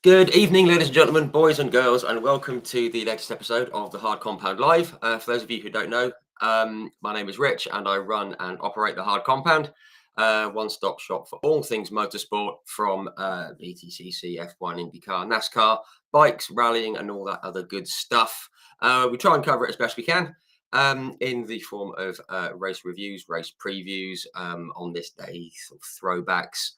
Good evening, ladies and gentlemen, boys and girls, and welcome to the latest episode of the Hard Compound Live. For those of you who don't know, my name is Rich, and I run and operate the Hard Compound, one-stop shop for all things motorsport, from BTCC, F1, IndyCar, NASCAR, bikes, rallying, and all that other good stuff. We try and cover it as best we can in the form of race reviews, race previews, on this day, sort of throwbacks,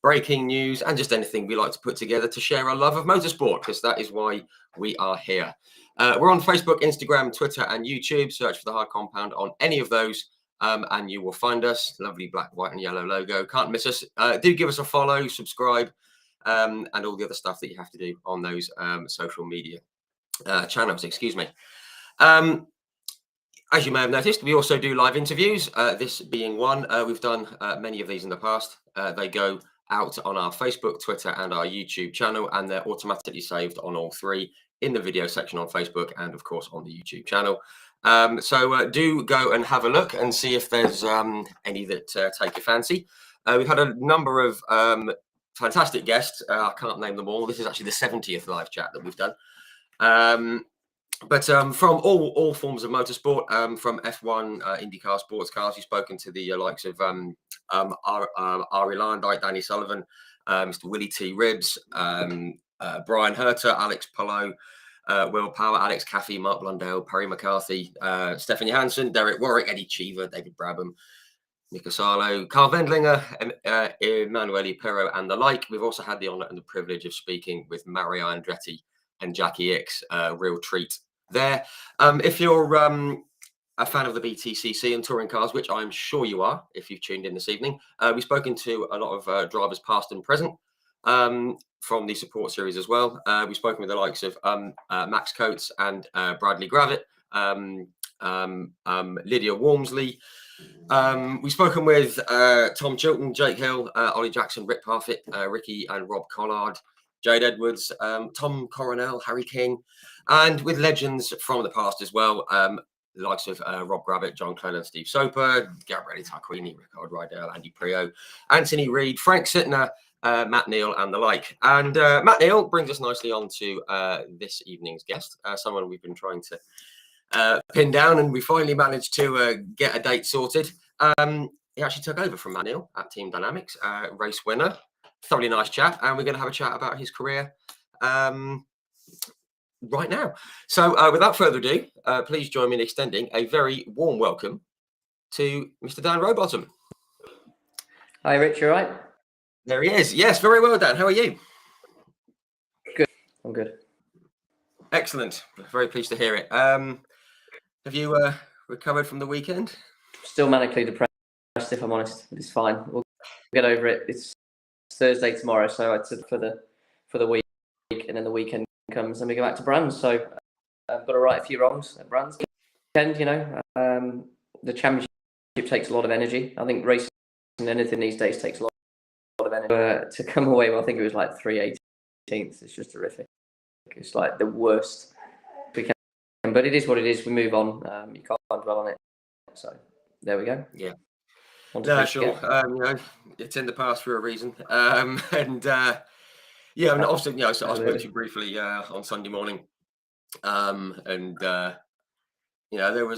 breaking news, and just anything we like to put together to share our love of motorsport, because that is why we are here. We're on Facebook, Instagram, Twitter, and YouTube. Search for the Hard Compound on any of those, and you will find us. Lovely black, white, and yellow logo. Can't miss us. Do give us a follow, subscribe, and all the other stuff that you have to do on those social media channels. Excuse me. As you may have noticed, we also do live interviews, this being one. We've done many of these in the past. They go out on our Facebook, Twitter, and our YouTube channel, and they're automatically saved on all three in the video section on Facebook and, of course, on the YouTube channel. So do go and have a look and see if there's any that take your fancy. We've had a number of fantastic guests. I can't name them all. This is actually the 70th live chat that we've done. But from all forms of motorsport, from F1, IndyCar, sports cars, you've spoken to the likes of Ari Landike, Danny Sullivan, Mr. Willie T. Ribbs, Brian Herter, Alex Polo, Will Power, Alex Caffey, Mark Blundell, Perry McCarthy, Stephanie Hansen, Derek Warwick, Eddie Cheever, David Brabham, Nico Salo, Carl Wendlinger, Emanuele Pirro, and the like. We've also had the honour and the privilege of speaking with Mario Andretti and Jackie Ickx. Real treat there. If you're a fan of the BTCC and touring cars, which I'm sure you are if you've tuned in this evening, we've spoken to a lot of drivers past and present from the support series as well. We've spoken with the likes of Max Coates and Bradley Gravitt, Lydia Walmsley. We've spoken with Tom Chilton, Jake Hill, Ollie Jackson, Rick Parfitt, Ricky and Rob Collard, Jade Edwards, Tom Coronel, Harry King, and with legends from the past as well, the likes of Rob Gravitt, John Clellan, Steve Soper, Gabriele Tarquini, Ricardo Rydell, Andy Prio, Anthony Reid, Frank Sittner, Matt Neal, and the like. And Matt Neal brings us nicely on to this evening's guest, someone we've been trying to pin down, and we finally managed to get a date sorted. He actually took over from Matt Neal at Team Dynamics, race winner. Thoroughly nice chat, and we're going to have a chat about his career right now. So without further ado, please join me in extending a very warm welcome to Mr. Dan Rowbottom. Hi Rich, you all right? There he is. Yes, very well, Dan. How are you? Good. I'm good. Excellent. Very pleased to hear it. Have you recovered from the weekend? Still manically depressed, if I'm honest. It's fine. We'll get over it. It's Thursday tomorrow, so I took for the week, and then the weekend comes and we go back to Brands. So I've got to right a few wrongs at Brands. Weekend, you know, the championship takes a lot of energy. I think racing and anything these days takes a lot of energy. To come away, well, I think it was like 3/18. It's just horrific. It's like the worst weekend, but it is what it is. We move on. You can't dwell on it. So there we go. Yeah. No, sure. You know, it's in the past for a reason. Yeah, and obviously, you know, so I spoke to you briefly on Sunday morning, and you know,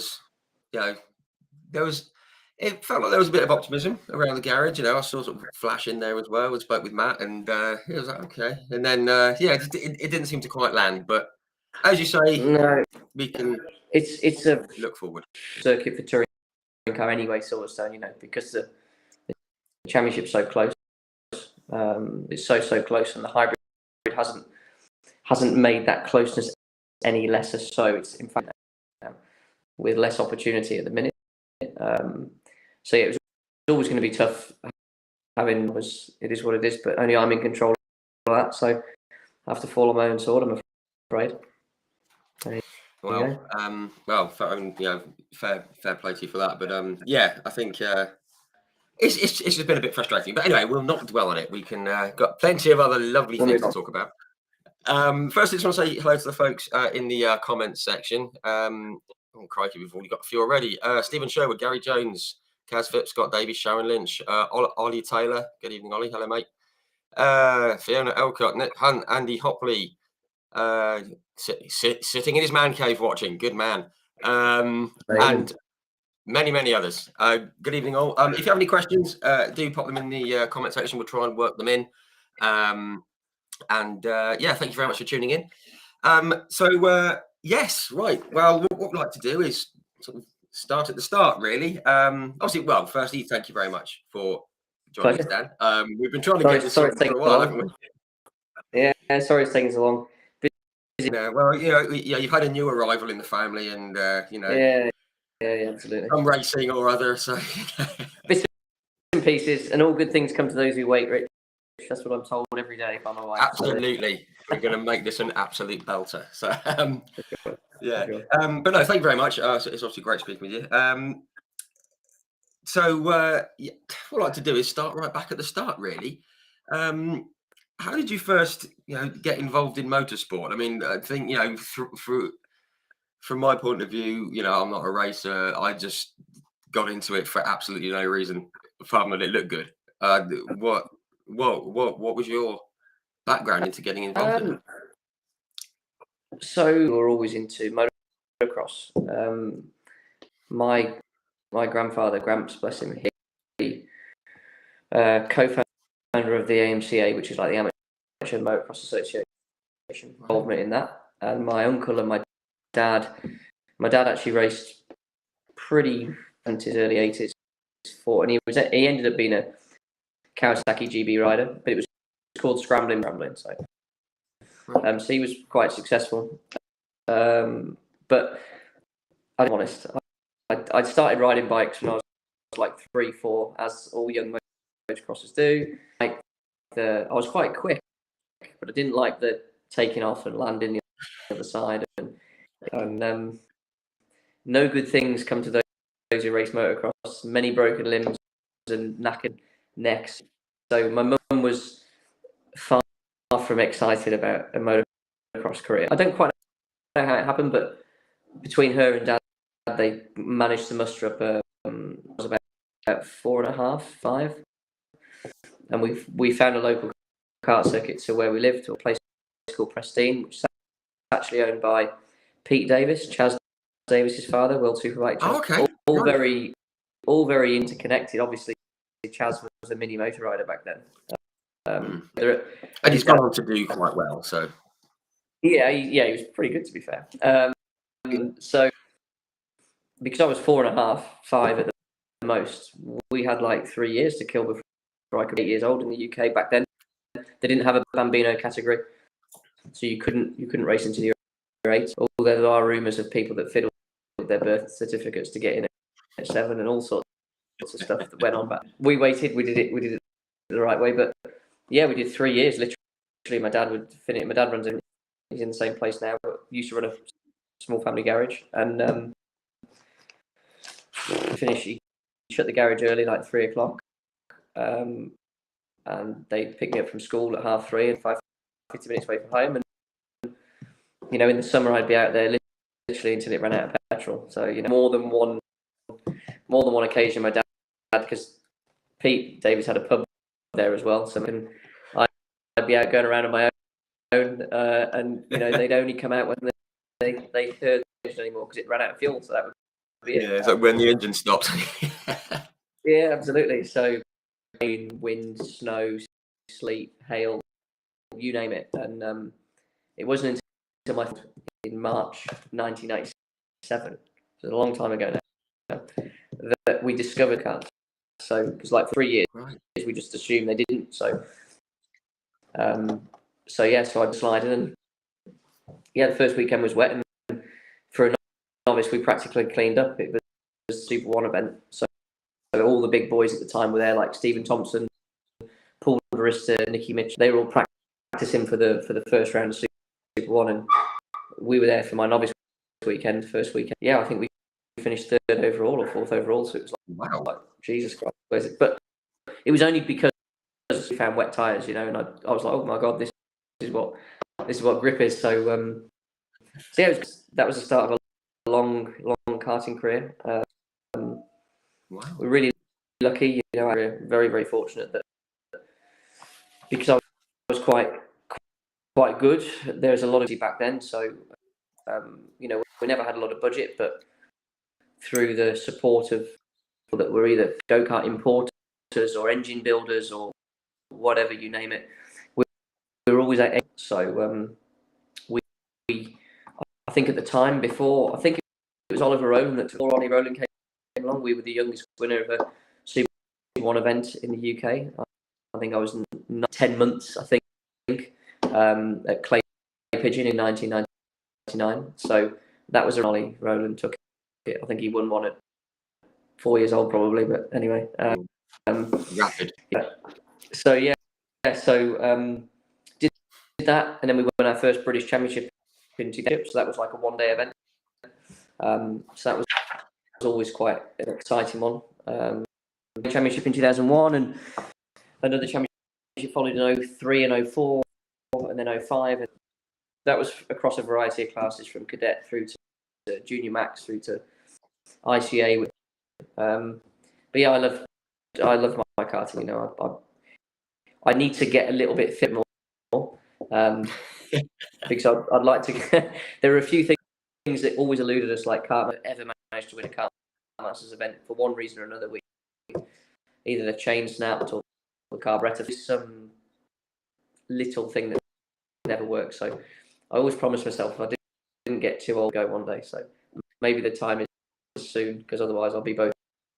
it felt like there was a bit of optimism around the garage. You know, I saw sort of flash in there as well. I spoke with Matt, and he was like, okay. And then, yeah, it didn't seem to quite land. But as you say, no, we can. It's a look forward circuit for touring car anyway, sort of. So you know, because the championship's so close, it's so close, and the hybrid hasn't made that closeness any lesser. So it's in fact with less opportunity at the minute. So yeah, it was always going to be tough. It is what it is, but only I'm in control of that. So I have to fall on my own sword, I'm afraid. Well, I mean, you know, fair play to you for that. But yeah, I think it's just been a bit frustrating. But anyway, we'll not dwell on it. We can got plenty of other lovely things to talk about. First, I just want to say hello to the folks in the comments section. Oh, crikey, we've already got a few already. Stephen Sherwood, Gary Jones, Kaz Phipps, Scott Davies, Sharon Lynch, Ollie Taylor. Good evening, Ollie. Hello, mate. Fiona Elcott, Nick Hunt, Andy Hopley, sitting in his man cave watching. Good man. And many others. Good evening, all. If you have any questions, do pop them in the comment section. We'll try and work them in. Yeah, thank you very much for tuning in. Yes, right. Well, what we'd like to do is sort of start at the start, really. Obviously, well, firstly, thank you very much for joining us, Dan. We've been trying to get this sorted for a while, haven't we? Yeah, sorry it's taking so long. Yeah, well, you've had a new arrival in the family, and Yeah, absolutely. Some racing or other, so bits and pieces, and all good things come to those who wait, Rich. That's what I'm told every day by my wife. Absolutely. We're going to make this an absolute belter. So, yeah. But no, thank you very much. It's obviously great speaking with you. What I'd like to do is start right back at the start, really. How did you first, get involved in motorsport? I mean, I think, from my point of view, I'm not a racer. I just got into it for absolutely no reason, apart from that it looked good. What was your background into getting involved in it? So we're always into motocross. My grandfather, Gramps, bless him, he co-founder of the AMCA, which is like the Amateur Motocross Association, involvement in that. And my uncle and my dad actually raced pretty into his early 80s, and he ended up being a Kawasaki GB rider, but it was called scrambling. So he was quite successful. But I'll be honest, I started riding bikes when I was like 3, 4, as all young motocrossers do. I was quite quick, but I didn't like the taking off and landing the other side. And no good things come to those who race motocross. Many broken limbs and knackered necks. So my mum was far from excited about a motocross career. I don't quite know how it happened, but between her and Dad, they managed to muster up was about 4.5, 5, and we found a local kart circuit to where we lived, to a place called Prestine, which is actually owned by Pete Davis, Chaz Davis's father, World Superbike. Oh, okay. All very interconnected. Obviously, Chaz was a mini motor rider back then. And he's gone on to do quite well. So yeah, he was pretty good, to be fair. So because I was 4.5, 5 at the most, we had like 3 years to kill before I could be 8 years old in the UK. Back then, they didn't have a Bambino category, so you couldn't race into the 8. Although there are rumours of people that fiddled with their birth certificates to get in at 7 and all sorts of stuff that went on. But we waited. We did it the right way. But yeah, we did 3 years. Literally, my dad would finish. My dad he's in the same place now, but used to run a small family garage, and he shut the garage early, like 3 o'clock, and they'd pick me up from school at 3:30 and 50 minutes away from home. And in the summer I'd be out there literally until it ran out of petrol. So more than one occasion, my dad, because Pete Davis had a pub there as well, so I'd be out going around on my own, and they'd only come out when they heard it anymore because it ran out of fuel. So that would be it. Yeah, it's like when the engine stops. Yeah, absolutely. So rain, wind, snow, sleet, hail, you name it. And it wasn't until in March 1997, so a long time ago now, that we discovered cars. So because like 3 years, we just assumed they didn't. So so I slided, and the first weekend was wet, and for a novice we practically cleaned up. It was a Super 1 event, so all the big boys at the time were there, like Stephen Thompson, Paul Barista, Nicky Mitchell. They were all practicing for the first round of Super 1, and we were there for my novice weekend, first weekend. Yeah, I think we finished 3rd overall or 4th overall, so it was like, wow, like, Jesus Christ, where's it? But it was only because we found wet tyres, and I was like, oh my God, this is what grip is. So that was the start of a long karting career. Wow. We're really lucky, we're very, very fortunate that because I was quite good. There's a lot of back then, so we never had a lot of budget, but through the support of people that were either go-kart importers or engine builders or whatever you name it, we were always at. So we I think at the time before, I think it was Oliver Rowland that took Ronnie Rowland came along. We were the youngest winner of a Super One event in the UK. I think I was 10 months, I think, at Clay Pigeon in 1999. So that was a Ronnie Rowland took it. I think he won one at 4 years old probably, but anyway. Rapid. Yeah. So did that, and then we won our first British Championship in 2000. So that was like a one-day event. So that was always quite an exciting one. Championship in 2001, and another championship followed in 03 and 04, and then 05. And that was across a variety of classes, from cadet through to junior max through to ICA. But yeah, I love my karting. I need to get a little bit fit more, because I'd like to. There are a few things that always eluded us, like Kart ever managed to win a Kart Masters event for one reason or another. Either the chain snapped or the carburetor. Some little thing that never worked. So I always promised myself if I didn't get too old, go one day. So maybe the time is soon, because otherwise I'll be both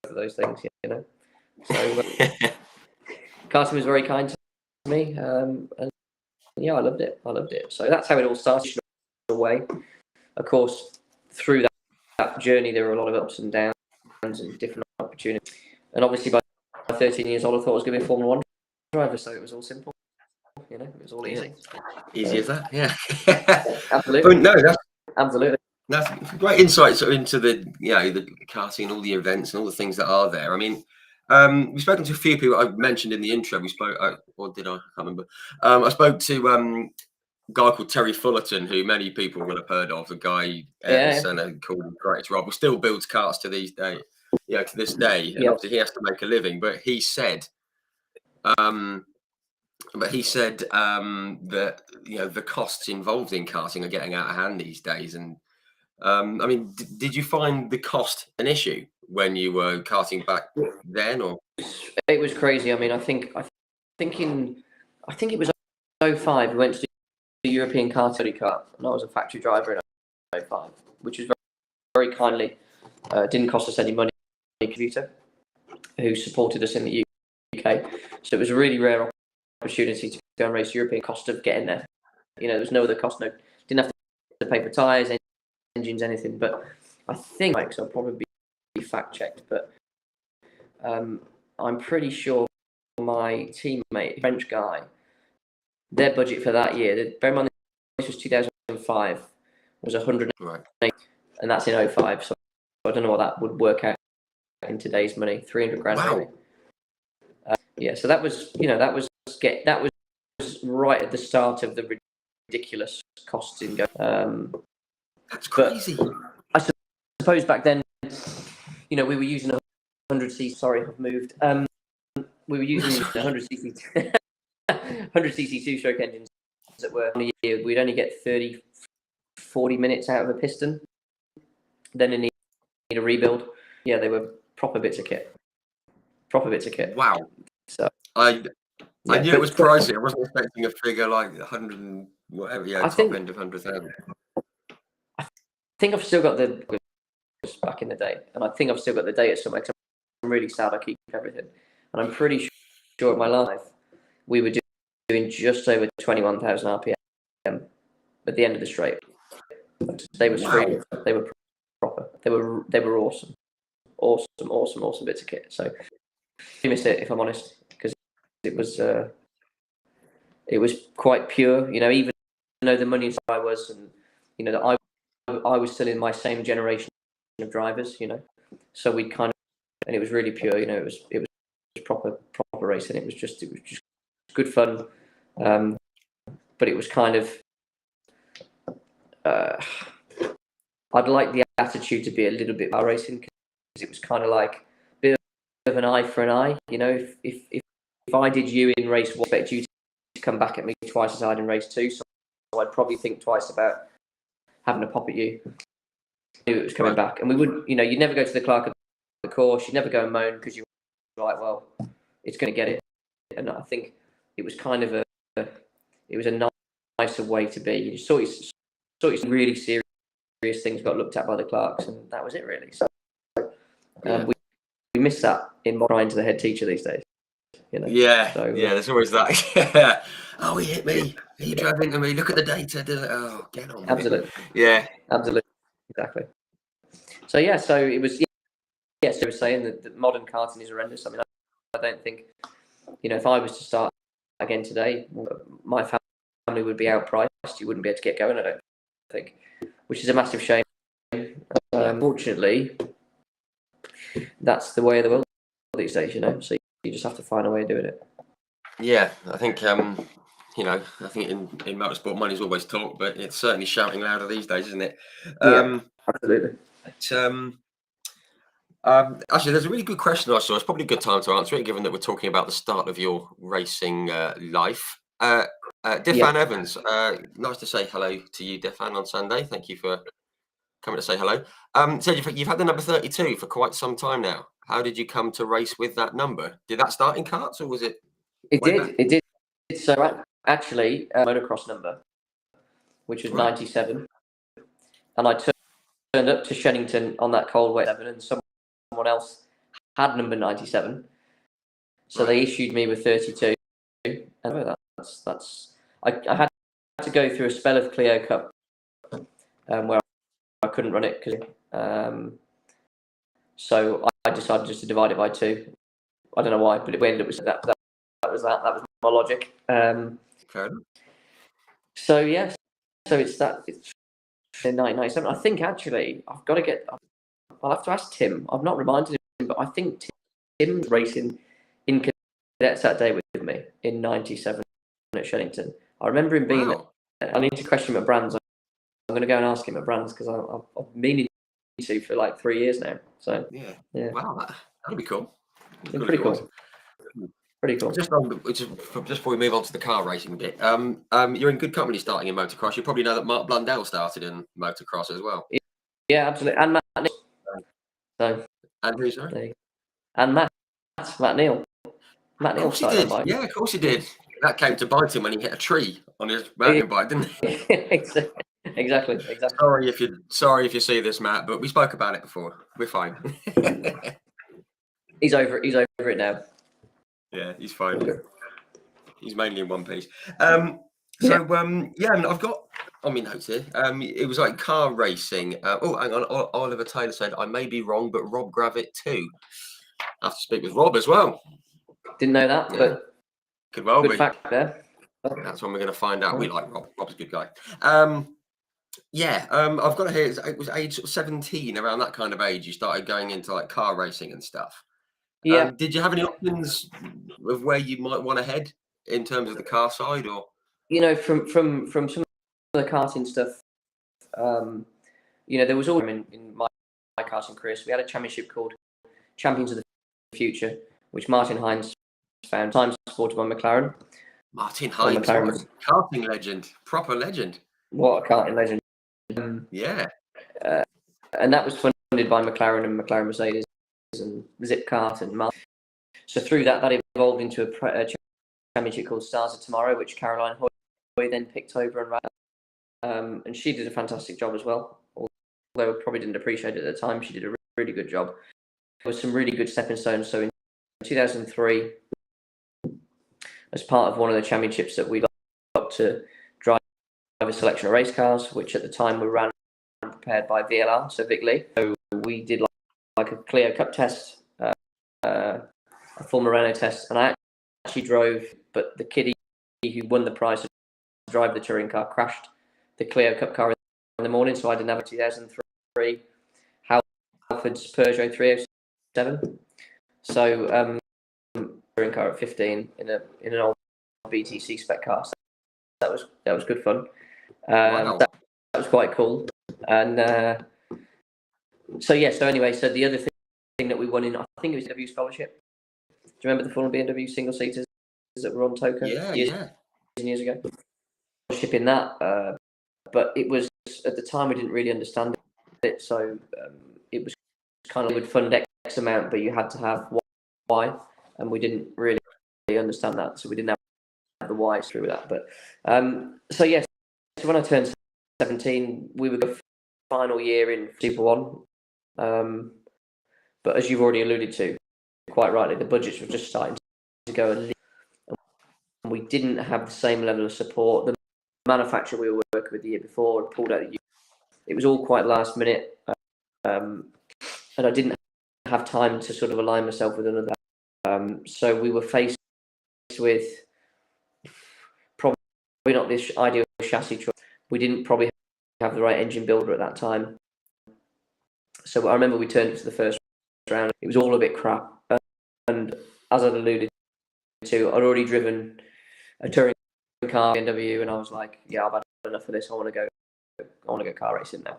of those things. So karting was very kind to me, and yeah, I loved it. So that's how it all started. Away, of course, through that journey, there were a lot of ups and downs and different opportunities. And obviously, by 13 years old, I thought I was going to be a Formula One driver. So it was all simple. It was all easy. Easy as that, yeah. Absolutely. But no, absolutely. That's great insight into the the karting and all the events and all the things that are there. I mean, we've spoken to a few people. I mentioned in the intro. We spoke, or did I? I can't remember. I spoke to a guy called Terry Fullerton, who many people will have heard of. The guy, son called Greatest Rob, who still builds karts to these days. To this day, and obviously he has to make a living. But he said, that the costs involved in karting are getting out of hand these days. And I mean, did you find the cost an issue when you were karting back then, or? It was crazy. I mean, I think it was 05. We went to the European karting kart, and I was a factory driver in 05, which was very, very kindly. Didn't cost us any money. Computer, who supported us in the UK, so it was a really rare opportunity to go and race European. Cost of getting there, there was no other cost. Didn't have to pay for tyres, engines, anything. But I think, so I'll probably be fact checked, but I'm pretty sure my teammate, French guy, their budget for that year, bear in mind this was 2005, was 108, right, and that's in 05. So I don't know what that would work out in today's money, 300 grand. Wow. So that was right at the start of the ridiculous costs in go. That's crazy. I suppose back then, we were using 100cc. Sorry, I've moved. We were using 100cc, 100cc two-stroke engines that were on a year. We'd only get 30, 40 minutes out of a piston. Then it need a rebuild. Yeah, they were proper bits of kit. Wow. So I knew it was pricey. I wasn't expecting a figure like 100 and whatever. Yeah, top end of 100,000. I think I've still got the back in the day, and I think I've still got the data somewhere. Cause I'm really sad I keep everything, and I'm pretty sure at my life we were doing just over 21,000 RPM at the end of the straight. They were free. They were proper. They were awesome bits of kit. So I missed it, if I'm honest, because it was quite pure. Even though the money I was, and that I was still in my same generation of drivers. So we kind of, and it was really pure. It was proper racing. It was just good fun. But it was kind of. I'd like the attitude to be a little bit more racing, because it was kind of like a bit of an eye for an eye. If I did you in race one, I expect you come back at me twice as hard in race 2, so I'd probably think twice about having a pop at you. I knew it was coming back, and we wouldn't, you never go to the Clark of the course, you never go and moan because you're like, well, it's going to get it. And I think it was kind of a nicer way to be. You saw really serious things got looked at by the Clarks, and that was it really. So we miss that in trying to the head teacher these days. Yeah, so, there's always that. Oh, he hit me. He drove into me. Look at the data. Oh, get on with absolutely. it. Yeah, absolutely, exactly. So so it was. So it was saying that modern karting is horrendous. I mean, I don't think, if I was to start again today, my family would be outpriced. You wouldn't be able to get going, I don't think, which is a massive shame. Unfortunately, that's the way of the world these days, so you just have to find a way of doing it. Yeah, I think, I think in motorsport, money's always talk, but it's certainly shouting louder these days, isn't it? Absolutely. Actually, there's a really good question I saw. It's probably a good time to answer it, given that we're talking about the start of your racing life. Diffan Evans, nice to say hello to you, Diffan, on Sunday. Thank you for coming to say hello. So you've had the number 32 for quite some time now. How did you come to race with that number? Did that start in karts, or was it? It did. So actually, motocross number, which was 97, and I turned up to Shennington on that cold wet 7, and someone else had number 97, so they issued me with 32. And I had to go through a spell of Clio Cup where I couldn't run it so I decided just to divide it by 2. I don't know why, but it ended up with that. That was my logic. So yes, so it's 1997. I think actually I'll have to ask Tim. I've not reminded him, but I think Tim's racing in cadets that day with me in 97 at Shennington. I remember him being there. I need to question him at Brands. I'm going to go and ask him at Brands because I've been meaning to for like 3 years now. So yeah. Wow, that'd be cool. Pretty cool. Pretty cool. Just before we move on to the car racing bit, you're in good company starting in motocross. You probably know that Mark Blundell started in motocross as well. Yeah, absolutely. And Matt Neal. So, and who, sorry? And Matt Neal. Matt Neal started on bike. Yeah, of course he did. That came to bite him when he hit a tree on his mountain bike, didn't he? Exactly. Sorry if you see this, Matt, but we spoke about it before. We're fine. He's over it now. Yeah, he's fine. He's mainly in one piece. And I've got on my notes here. It was like car racing. Oh, hang on. Oliver Taylor said I may be wrong, but Rob Gravett too. I have to speak with Rob as well. Didn't know that, but could well good be. Fact there. That's when we're going to find out. We like Rob. Rob's a good guy. I've got to hear it was age 17, around that kind of age. You started going into like car racing and stuff. Yeah. Did you have any options of where you might want to head in terms of the car side, or from some of the karting stuff? There was all in my karting career. So we had a championship called Champions of the Future, which Martin Hines found. Time supported by McLaren. Martin Hines, karting legend, proper legend. What a karting legend! And that was funded by McLaren and McLaren Mercedes and Zipkart and Martin. So through that evolved into a championship called Stars of Tomorrow, which Caroline Hoy then picked over and ran. And she did a fantastic job as well. Although I probably didn't appreciate it at the time, she did a really good job. There was some really good stepping stones. So in 2003, as part of one of the championships that we got to drive a selection of race cars, which at the time were ran and prepared by VLR, so Vic Lee. So we did like a Clio Cup test, a full Moreno test, and I actually drove, but the kiddie who won the prize to drive the touring car crashed the Clio Cup car in the morning, so I didn't have a 2003 Halford's Peugeot 307. So touring car at 15 in an old BTCC spec car. So that was good fun. Wow. That was quite cool. And so anyway, so the other thing that we won in, I think it was BMW scholarship. Do you remember the full BMW single seaters that were on Toka? Yeah. years ago. Shipping that, but it was at the time we didn't really understand it, so it was kind of would fund X amount, but you had to have Y, and we didn't really understand that, so we didn't have the Y through that. But so yes, so when I turned 17, we were the final year in Super One, but as you've already alluded to, quite rightly, the budgets were just starting to go, and we didn't have the same level of support. The manufacturer we were working with the year before had pulled out. It was all quite last minute, and I didn't have time to sort of align myself with another. So we were faced with probably not this ideal chassis truck. We didn't probably have the right engine builder at that time. So I remember we turned it to the first round. It was all a bit crap, and as I'd alluded to, I'd already driven a touring car BMW, and I was like, yeah, I've had enough of this. I want to go car racing now.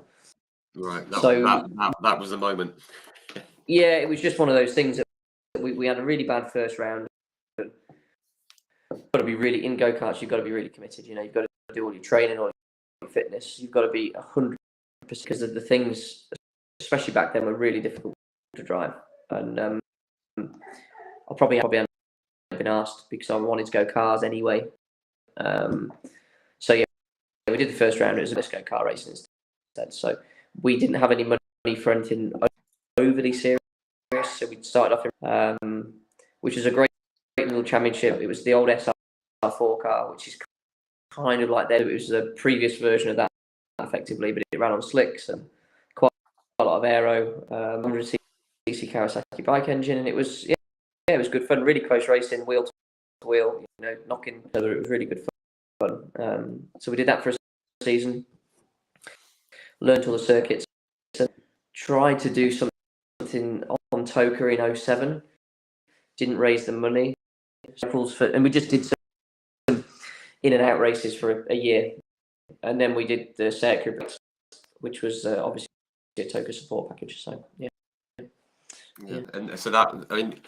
Right. That was the moment. Yeah, it was just one of those things that we had a really bad first round. You've got to be really in go-karts. You've got to be really committed. You know, you've got to do all your training, all your fitness. You've got to be 100% because of the things, especially back then, were really difficult to drive. And I'll probably have been asked because I wanted to go cars anyway. So yeah, we did the first round. It was let's go car racing instead. So we didn't have any money for anything overly serious. So we started off, which was a great little championship. It was the old SR4 car, which is kind of like that. It was the previous version of that, effectively, but it ran on slicks and quite a lot of aero. 100cc Kawasaki bike engine, and it was it was good fun. Really close racing, wheel to wheel. You know, knocking each other. It was really good fun. So we did that for a season. Learned all the circuits. Tried to do something on Toka in 2007. Didn't raise the money. And we just did some in and out races for a year. And then we did the circuit, which was obviously a Toka support package. So yeah. And so that,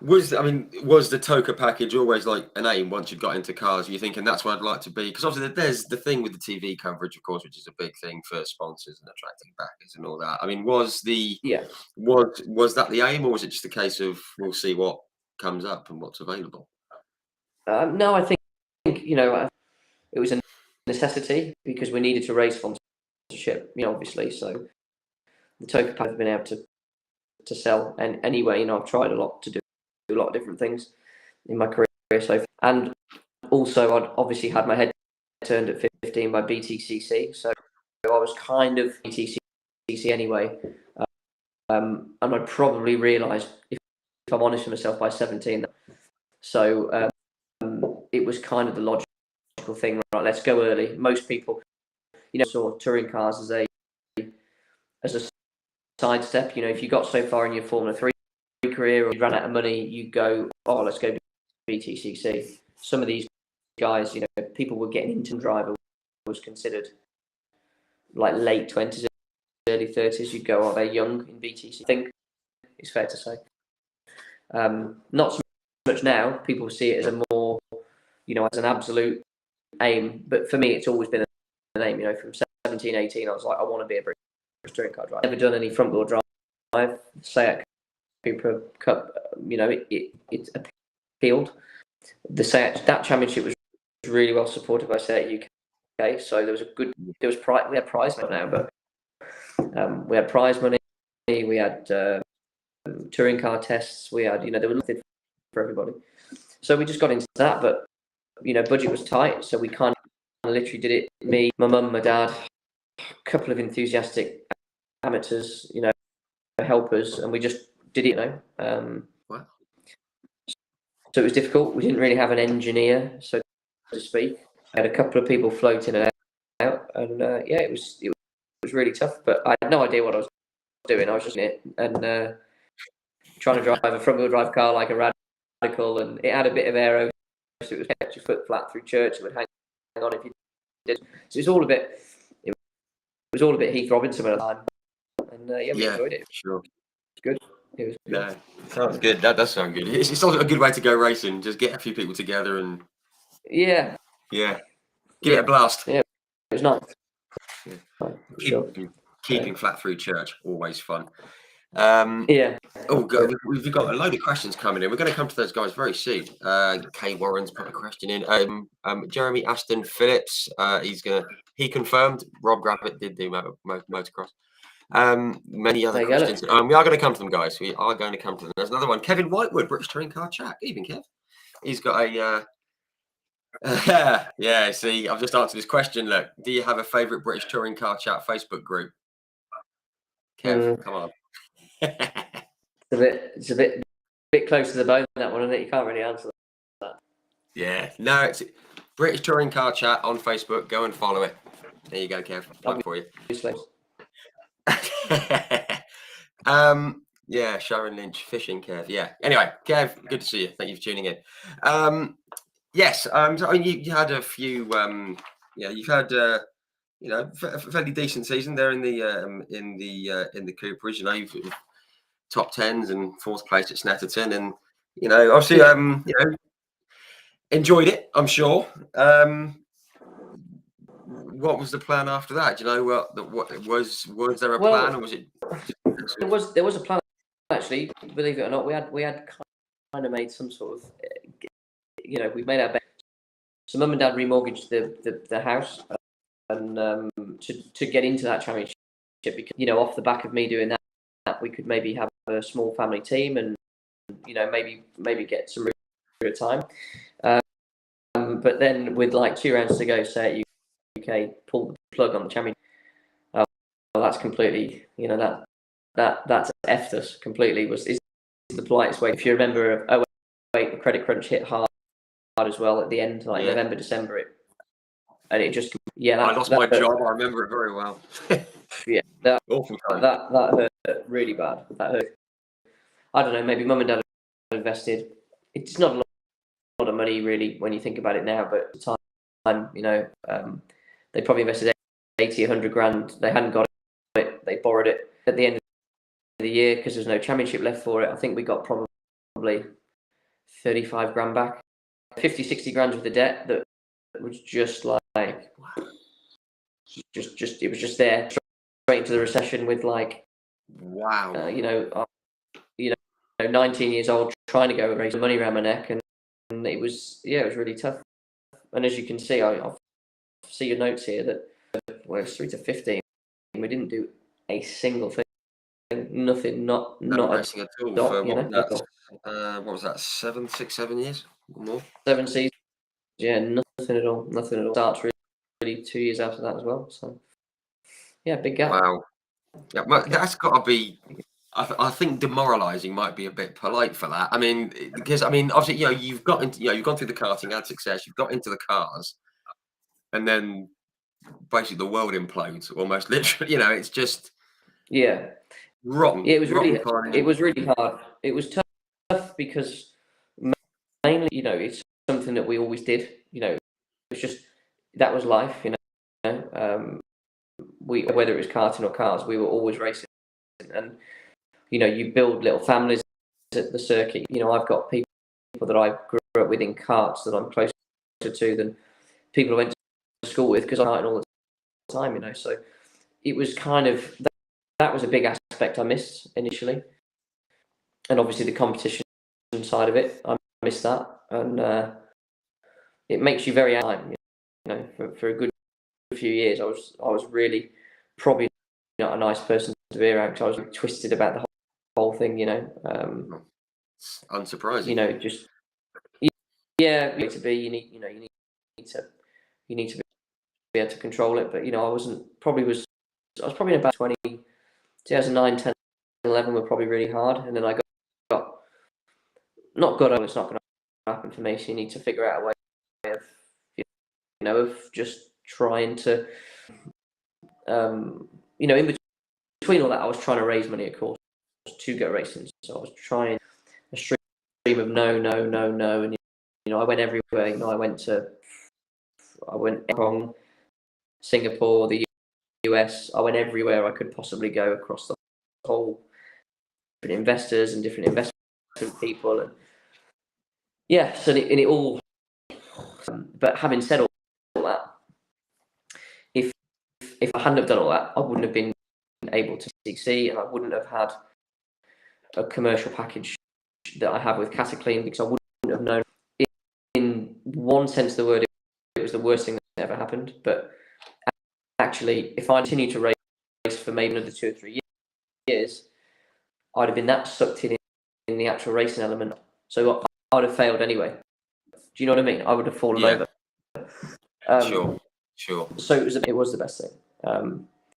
was the Toka package always like an aim once you got into cars? You're thinking that's what I'd like to be? Because obviously there's the thing with the TV coverage, of course, which is a big thing for sponsors and attracting backers and all that. I mean, was that the aim, or was it just a case of we'll see what comes up and what's available? No, I think it was a necessity because we needed to raise sponsorship. Obviously, so the Toka pack have been able to sell, and anyway, I've tried a lot to do a lot of different things in my career so far. And also I'd obviously had my head turned at 15 by BTCC, so I was kind of BTCC anyway, and I probably realised, if I'm honest with myself, by 17. So it was kind of the logical thing, right? Let's go early. Most people saw touring cars as a sidestep. If you got so far in your Formula 3 career or you ran out of money, you go, oh, let's go BTCC. Some of these guys, people were getting into driver was considered like late 20s, early 30s. You'd go, oh, they're young in BTCC. I think it's fair to say. Not so much now. People see it as a more, as an absolute aim. But for me, it's always been an aim. From 17, 18, I was like, I want to be a British touring car driver. Never done any front wheel drive. SEAT Cooper Cup, it appealed. The SEAT, that championship was really well supported by SEAT UK. So we had prize money now, but we had prize money. We had touring car tests. We had, there was nothing for everybody. So we just got into that, but budget was tight, so we kind of literally did it. Me, my mum, my dad, a couple of enthusiastic amateurs, helpers, and we just did it. Wow. So it was difficult. We didn't really have an engineer, so to speak. I had a couple of people floating it out, and it was really tough. But I had no idea what I was doing. I was just in it and trying to drive a front wheel drive car like a radical, and it had a bit of aero, so it was kept your foot flat through church. It would hang on if you did. So it was all a bit Heath Robinson at the time, and we enjoyed it. Sure. Good. It was good. Yeah, sounds good. That does sound good. It's also a good way to go racing. Just get a few people together and. Yeah, Yeah. Give it a blast. Yeah, it was nice. Yeah. Sure. Keeping flat through church, always fun. Yeah. Oh, we've got a load of questions coming in. We're going to come to those guys very soon. Kay Warren's put a question in. Jeremy Aston Phillips, he confirmed Rob Gravitt did do motocross. Many other questions. We are going to come to them, guys. We are going to come to them. There's another one. Kevin Whitewood, British Touring Car Chat. Even Kev. He's got a. Yeah, see, I've just answered this question. Look, do you have a favourite British Touring Car Chat Facebook group? Kev, come on. It's a bit close to the bone, that one, isn't it? You can't really answer that. Yeah, no, it's British Touring Car Chat on Facebook. Go and follow it. There you go, Kev. Plug for you. Yeah, Sharon Lynch, fishing, Kev. Yeah. Anyway, Kev, good to see you. Thank you for tuning in. Yes. So you had a few. You've had a fairly decent season there in the Coopers. You've top tens and fourth place at Snetterton, and obviously enjoyed it. I'm sure. What was the plan after that? Do you know what was there a plan, or was it? There was a plan, actually. Believe it or not, we had kind of made some sort of we made our bet. So mum and dad remortgaged the house and to get into that championship, because off the back of me doing that, we could maybe have a small family team and maybe get some real time. But then with like 2 rounds to go, say at UK, pull the plug on the championship. Well, that's completely, that's effed us completely. Is the politest way. If you remember, the credit crunch hit hard as well at the end, like November, December. And it just, I lost my job. I remember it very well. That awful time. That hurt really bad. That hurt. I don't know. Maybe mum and dad invested. It's not a lot of money really when you think about it now, but at the time, they probably invested 80, 100 grand. They hadn't got it. They borrowed it at the end of the year because there's no championship left for it. I think we got probably 35 grand back. 50, 60 grand with the debt that was just like, it was just there straight into the recession with like, wow. 19 years old trying to go raise money around my neck, and it was really tough. And as you can see, I see your notes here that when it was 3 to 15, we didn't do a single thing, nothing, not racing at all. For what was that? 6, 7 years or more? 7 seasons. Yeah, nothing at all. Starts really 2 years after that as well. So yeah, big gap. Wow. Yeah, that's got to be. I think demoralising might be a bit polite for that. I mean, because obviously, you've got into, you've gone through the karting, had success, you've got into the cars, and then basically the world implodes almost literally. It's just wrong. Yeah, it was really hard. It was tough because mainly, it's something that we always did. It's just that was life. Whether it was karting or cars, we were always racing, and you build little families at the circuit. I've got people that I grew up with in karts that I'm closer to than people I went to school with because I'm karting all the time. So it was kind of that was a big aspect I missed initially, and obviously the competition side of it, I missed that, and it makes you very angry. For a good few years, I was really probably not a nice person to be around because I was really twisted about the whole thing. Unsurprising. Just to be. You need to be able to control it. But I was probably in about 2009, 10, 11 were probably really hard, and then I got not good. It's not going to happen for me. So you need to figure out a way of just trying to, in between all that, I was trying to raise money, of course, to go racing. So I was trying a stream of no, and I went everywhere. I went Hong Kong, Singapore, the US. I went everywhere I could possibly go across the whole, different investors and different investment people, and so it all. But having said all that, if I hadn't have done all that, I wouldn't have been able to BTCC, and I wouldn't have had a commercial package that I have with Cataclean, because I wouldn't have known. In one sense of the word, it was the worst thing that ever happened. But actually, if I continued to race for maybe another 2 or 3 years, I'd have been that sucked in the actual racing element. So I'd have failed anyway. Do you know what I mean? I would have fallen over. Sure. So it was the best thing.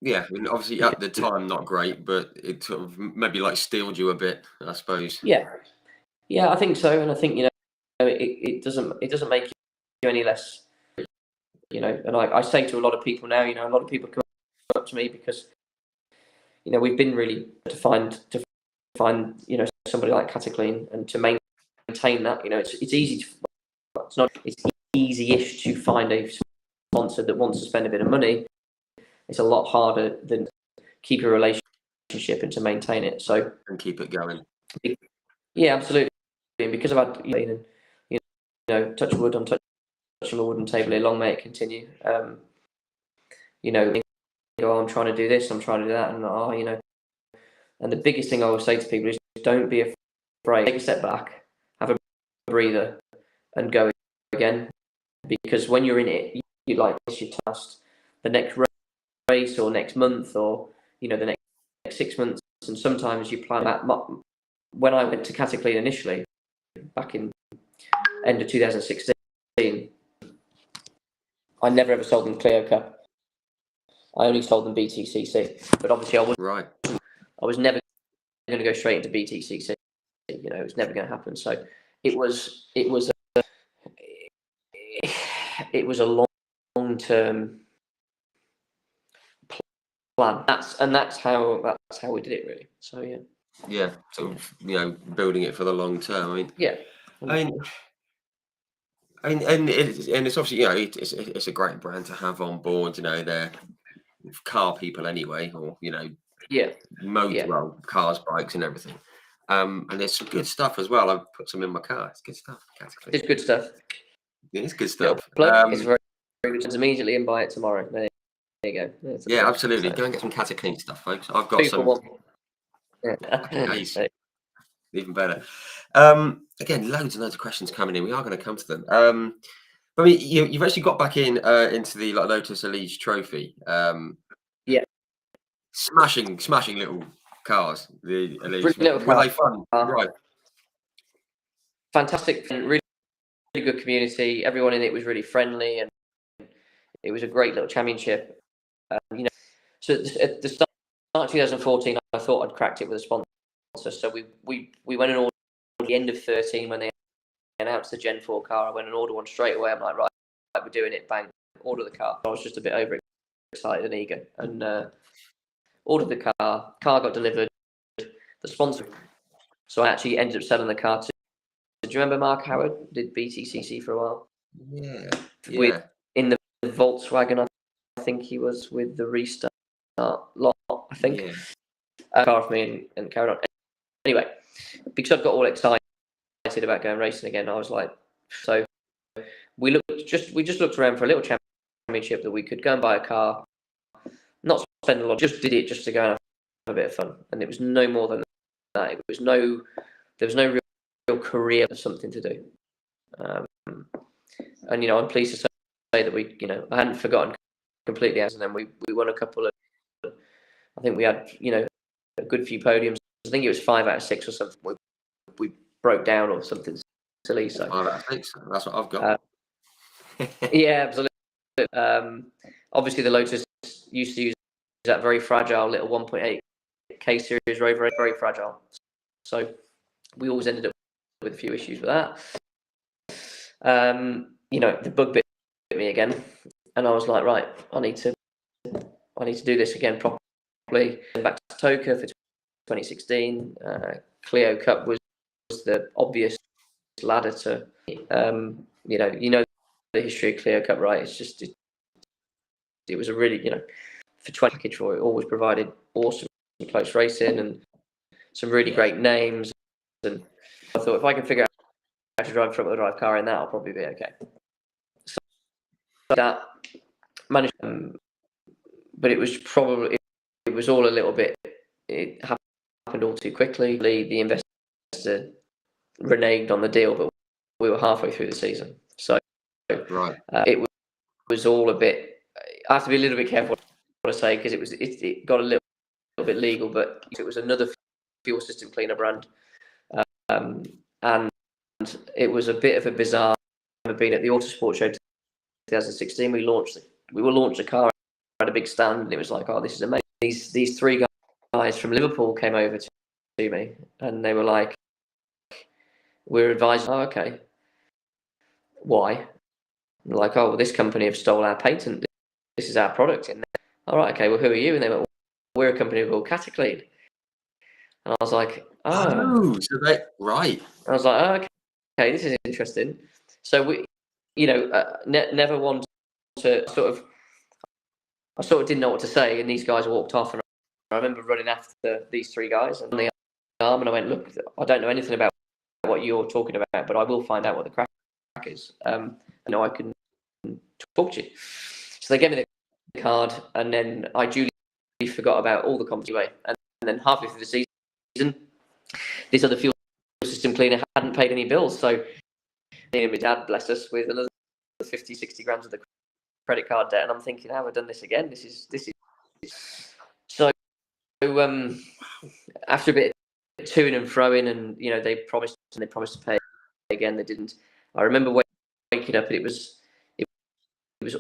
Yeah, I mean, obviously at the time not great, but it sort of maybe like steeled you a bit, I suppose. Yeah, I think so, and I think it doesn't make you any less. And I say to a lot of people now, a lot of people come up to me because we've been really to find somebody like Cataclean, and to maintain that. It's easy to. It's easy-ish to find a sponsor that wants to spend a bit of money. It's a lot harder than keep a relationship and to maintain it. So and keep it going. Yeah, absolutely. And because I've had, touch wood, I'm touching a wooden table here. Long may it continue. I'm trying to do this, I'm trying to do that, and and the biggest thing I will say to people is don't be afraid. Take a step back, have a breather, and go again. Because when you're in it, you like this your task, the next race or next month or the next 6 months, and sometimes you plan that. When I went to Cataclean initially, back in end of 2016, I never ever sold them Clio Cup. I only sold them BTCC, but obviously I was never going to go straight into BTCC. It was never going to happen. So it was a long-term plan. That's how we did it, really. So yeah. Yeah, sort of building it for the long term. I mean, yeah. And it's obviously it's a great brand to have on board. They're car people anyway, or cars, bikes, and everything. And there's some good stuff as well. I've put some in my car. It's good stuff. Cataclean. It's good stuff. Yeah, it's good stuff. It's very good. Immediately and buy it tomorrow. There you go. Yeah, absolutely. Go and get some Cataclean stuff, folks. I've got 2 for 1. Yeah. Nice. Even better. Again, loads and loads of questions coming in. We are going to come to them. I mean, you've actually got back into the Lotus Elise Trophy. Yeah. Smashing little cars. The Elise. Were they fun? Right. Fantastic. Really, really good community. Everyone in it was really friendly, and it was a great little championship. So at the start of 2014, I thought I'd cracked it with a sponsor. So we went and ordered at the end of 13 when they announced the Gen 4 car. I went and ordered one straight away. I'm like, right, we're doing it. Bang, order the car. I was just a bit overexcited and eager, and ordered the car. Car got delivered. The sponsor. So I actually ended up selling the car to. Do you remember Mark Howard did BTCC for a while? Yeah. In the Volkswagen, I think he was with the restart lot. I think. Yeah. Car for me and carried on. Anyway, because I'd got all excited about going racing again, I was like, so we just looked around for a little championship that we could go and buy a car, not spend a lot, just did it just to go and have a bit of fun, and it was no more than that. There was no real career or something to do, and I'm pleased to say that we, I hadn't forgotten completely, and then we won a couple of. I think we had a good few podiums. I think it was 5 out of 6 or something. We broke down or something silly. So 5 out of 6. That's what I've got. Yeah, absolutely. Obviously, the Lotus used to use that very fragile little 1.8 K series Rover, very fragile. So we always ended up with a few issues with that. The bug bit me again, and I was like, right, I need to do this again properly. Back to Toka for 2016. Clio Cup was the obvious ladder to, the history of Clio Cup, right? It's just, it was a really, for 20 package for it, always provided awesome close racing and some really great names. And I thought if I can figure out how to drive a front wheel drive car in that, I'll probably be okay. that managed, but it was all a little bit. It happened all too quickly. The investor reneged on the deal, but we were halfway through the season, so right. It was all a bit. I have to be a little bit careful what I say, because it got a little bit legal, but it was another fuel system cleaner brand, and it was a bit of a bizarre. I've been at the Autosport show 2016. We launched a car at a big stand, and it was like, oh, this is amazing. These three guys from Liverpool came over to me, and they were like, we're advising. Oh, okay. Why? Like, oh, well, this company have stole our patent. This is our product. And all right, okay, well, who are you? And they went, well, we're a company called Cataclean. And I was like, oh, so they right. I was like, oh, okay, this is interesting. So we, never wanted to I sort of didn't know what to say, and these guys walked off, and I remember running after these three guys on the arm, and I went, look, I don't know anything about what you're talking about, but I will find out what the crack is. I know I can talk to you. So they gave me the card, and then I duly forgot about all the comedy way. And then halfway through the season, this other fuel system cleaner hadn't paid any bills. So me and my dad blessed us with another 50, 60 grand of the credit card debt. And I'm thinking, have I done this again? This is so after a bit of toing and froing, and they promised to pay again, they didn't. I remember waking up, and it was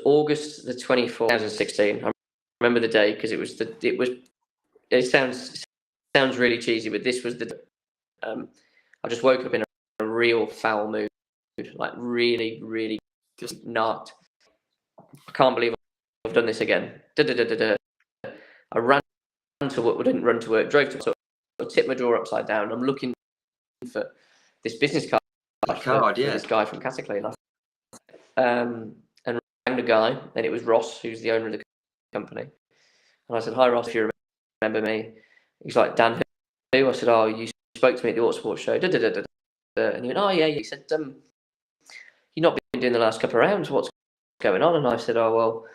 August the 24th, 2016. I remember the day, because it sounds really cheesy, but this was the I just woke up in a real foul mood, like really, really just not. I can't believe I've done this again. I ran to work, didn't run to work, drove to work, I tipped my drawer upside down. I'm looking for this business card for this guy from Cataclean. And rang the guy, and it was Ross, who's the owner of the company. And I said, hi, Ross, if you remember me. He's like, Dan, who? I said, oh, you spoke to me at the Autosport show. And he went, oh, yeah. He said, you've not been doing the last couple of rounds. What's going on? And I said, oh, well,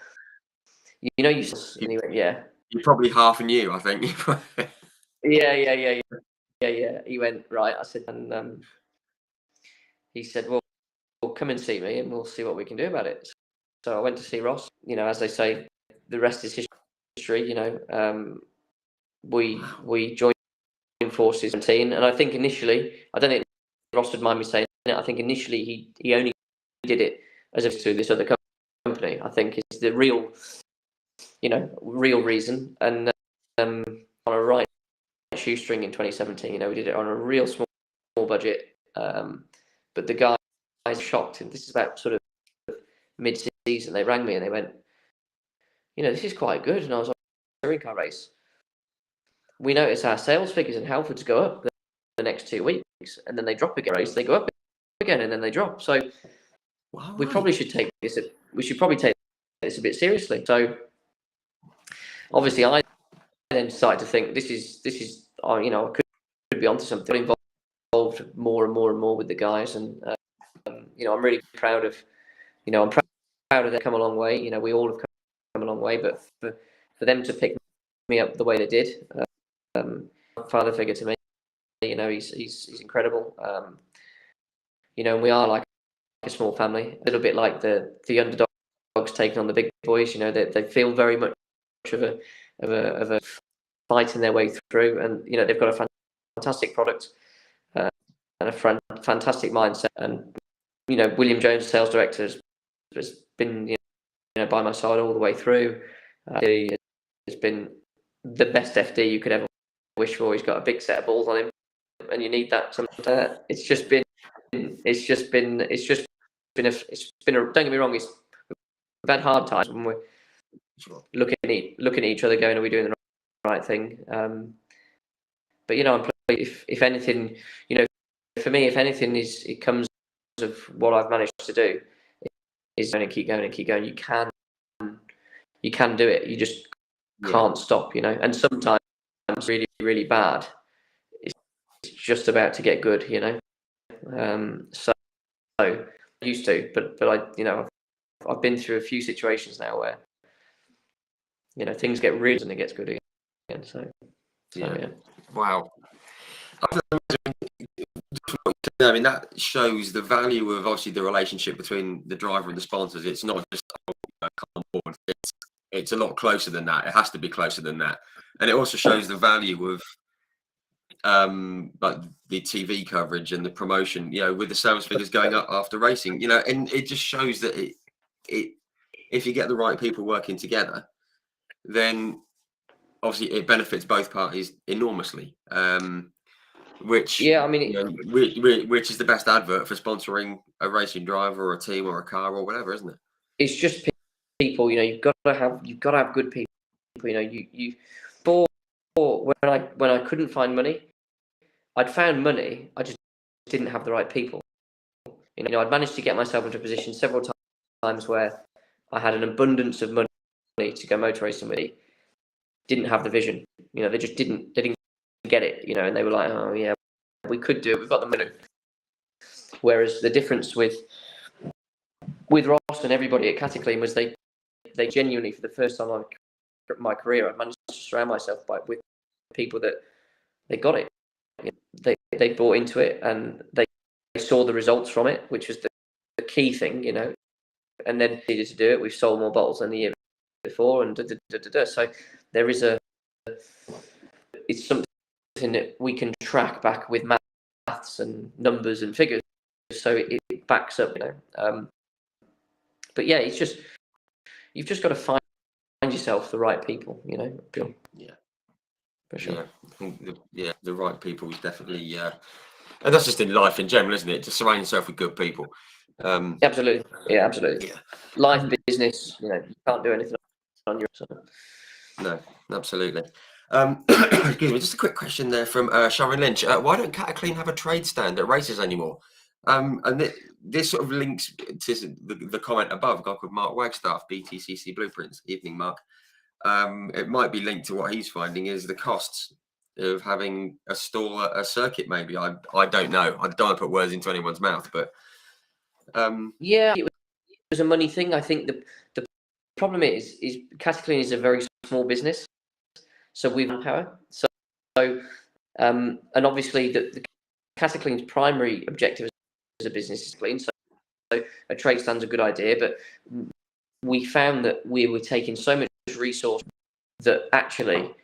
you. And he went, yeah. You probably half knew, I think. Yeah. He went, right. I said, and he said, well, come and see me, and we'll see what we can do about it. So I went to see Ross. As they say, the rest is history. We joined forces in 2017, and I think initially, I don't think Ross would mind me saying it, I think initially he only did it as if to this other company. I think is the real reason. And on a right shoestring in 2017, we did it on a real small budget. But the guys shocked, and this is about sort of mid-season. They rang me and they went, this is quite good. And I was like, touring car race. We notice our sales figures in Halfords go up the next 2 weeks, and then they drop again. Race, they go up again, and then they drop. So we probably should take this. We should probably take this a bit seriously. So obviously, I then decided to think this is I could be onto something. Involved more and more with the guys, and I'm really proud of I'm proud of them. Come a long way. We all have come a long way, but for them to pick me up the way they did, father figure to me. He's incredible. And we are like a small family, a little bit like the underdogs taking on the big boys. They feel very much of a fighting their way through, and they've got a fantastic product and a fantastic mindset. And William Jones, sales director, has been by my side all the way through. He has been the best FD you could ever wish for. He's got a big set of balls on him, and you need that. It's just been. Don't get me wrong. We've had hard times when we're looking at each other, going, "Are we doing the right thing?" But if anything, for me, if anything, it comes of what I've managed to do, is going to keep going and keep going. You can do it. You just can't stop. And sometimes really, really bad. It's just about to get good. So used to, but I, I've been through a few situations now where things get really and it gets good again. So yeah. Wow. I mean, that shows the value of obviously the relationship between the driver and the sponsors. It's not just come on board. It's a lot closer than that. It has to be closer than that, and it also shows the value of like the TV coverage and the promotion. With the sales figures going up after racing. And it just shows that it if you get the right people working together, then obviously it benefits both parties enormously. Which Yeah, I mean, which is the best advert for sponsoring a racing driver or a team or a car or whatever, isn't it? It's just people. You've got to have good people. You before when I couldn't find money, I'd found money. I just didn't have the right people. I'd managed to get myself into a position several times where I had an abundance of money to go motor racing with. Didn't have the vision. They just didn't. They didn't get it. And they were like, oh yeah, we could do it. We've got the money. Whereas the difference with Ross and everybody at Cataclean was they genuinely, for the first time in my career, I managed to surround myself with people that they got it. They bought into it and they saw the results from it, which was the key thing, and then needed to do it. We've sold more bottles than the year before, and so there is it's something that we can track back with maths and numbers and figures, so it backs up, but yeah, it's just you've just got to find yourself the right people, Yeah, for sure. Yeah, I think the right people is definitely and that's just in life in general, isn't it? To surround yourself with good people. Absolutely. Yeah, absolutely. Yeah. Life, business, you can't do anything on your own. No, absolutely. Excuse me, just a quick question there from Sharon Lynch. Why don't Cataclean have a trade stand at races anymore? And this sort of links to the comment above, a guy called Mark Wagstaff, BTCC Blueprints. Evening, Mark. It might be linked to what he's finding is the costs of having a stall at a circuit. Maybe I don't know. I don't want to put words into anyone's mouth, but yeah, it was a money thing. I think the problem is Cataclean is a very small business, so we've power. So and obviously the Cataclean's primary objective as a business is clean. So a trade stand's a good idea, but we found that we were taking so much resource that actually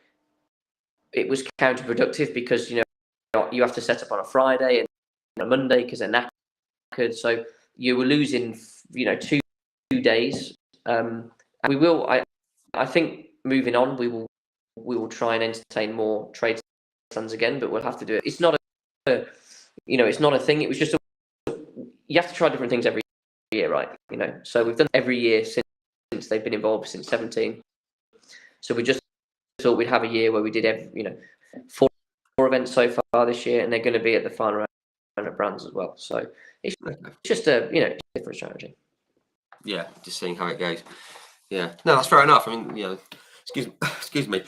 it was counterproductive because you have to set up on a Friday and a Monday because they're knackered. So you were losing 2 days. And we will. I think moving on, we will try and entertain more trade stands again, but we'll have to do it. It's not it's not a thing. It was just you have to try different things every year, right? So we've done every year since they've been involved since 2017. So we just thought we'd have a year where we did 4 events so far this year, and they're going to be at the final round of brands as well. So it's just a different strategy. Yeah, just seeing how it goes. Yeah, no, that's fair enough. I mean, excuse me.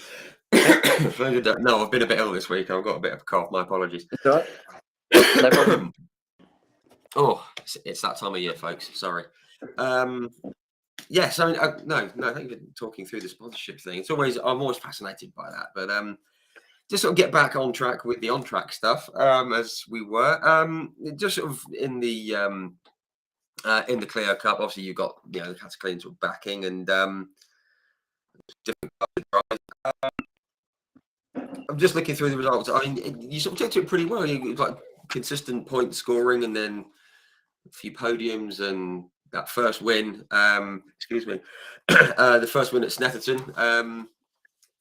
No, I've been a bit ill this week. I've got a bit of a cough. My apologies. It's all right. No problem. Oh, it's that time of year, folks. Sorry. Yes, I mean, no. Thank you for talking through the sponsorship thing. I'm always fascinated by that. But just sort of get back on track with the on-track stuff, as we were. Just sort of in the Clio Cup, obviously you've got the Cataclean sort of backing and different I'm just looking through the results. I mean, you sort of took to it pretty well. You like consistent point scoring and then a few podiums and that first win. Excuse me, the first win at Snetterton.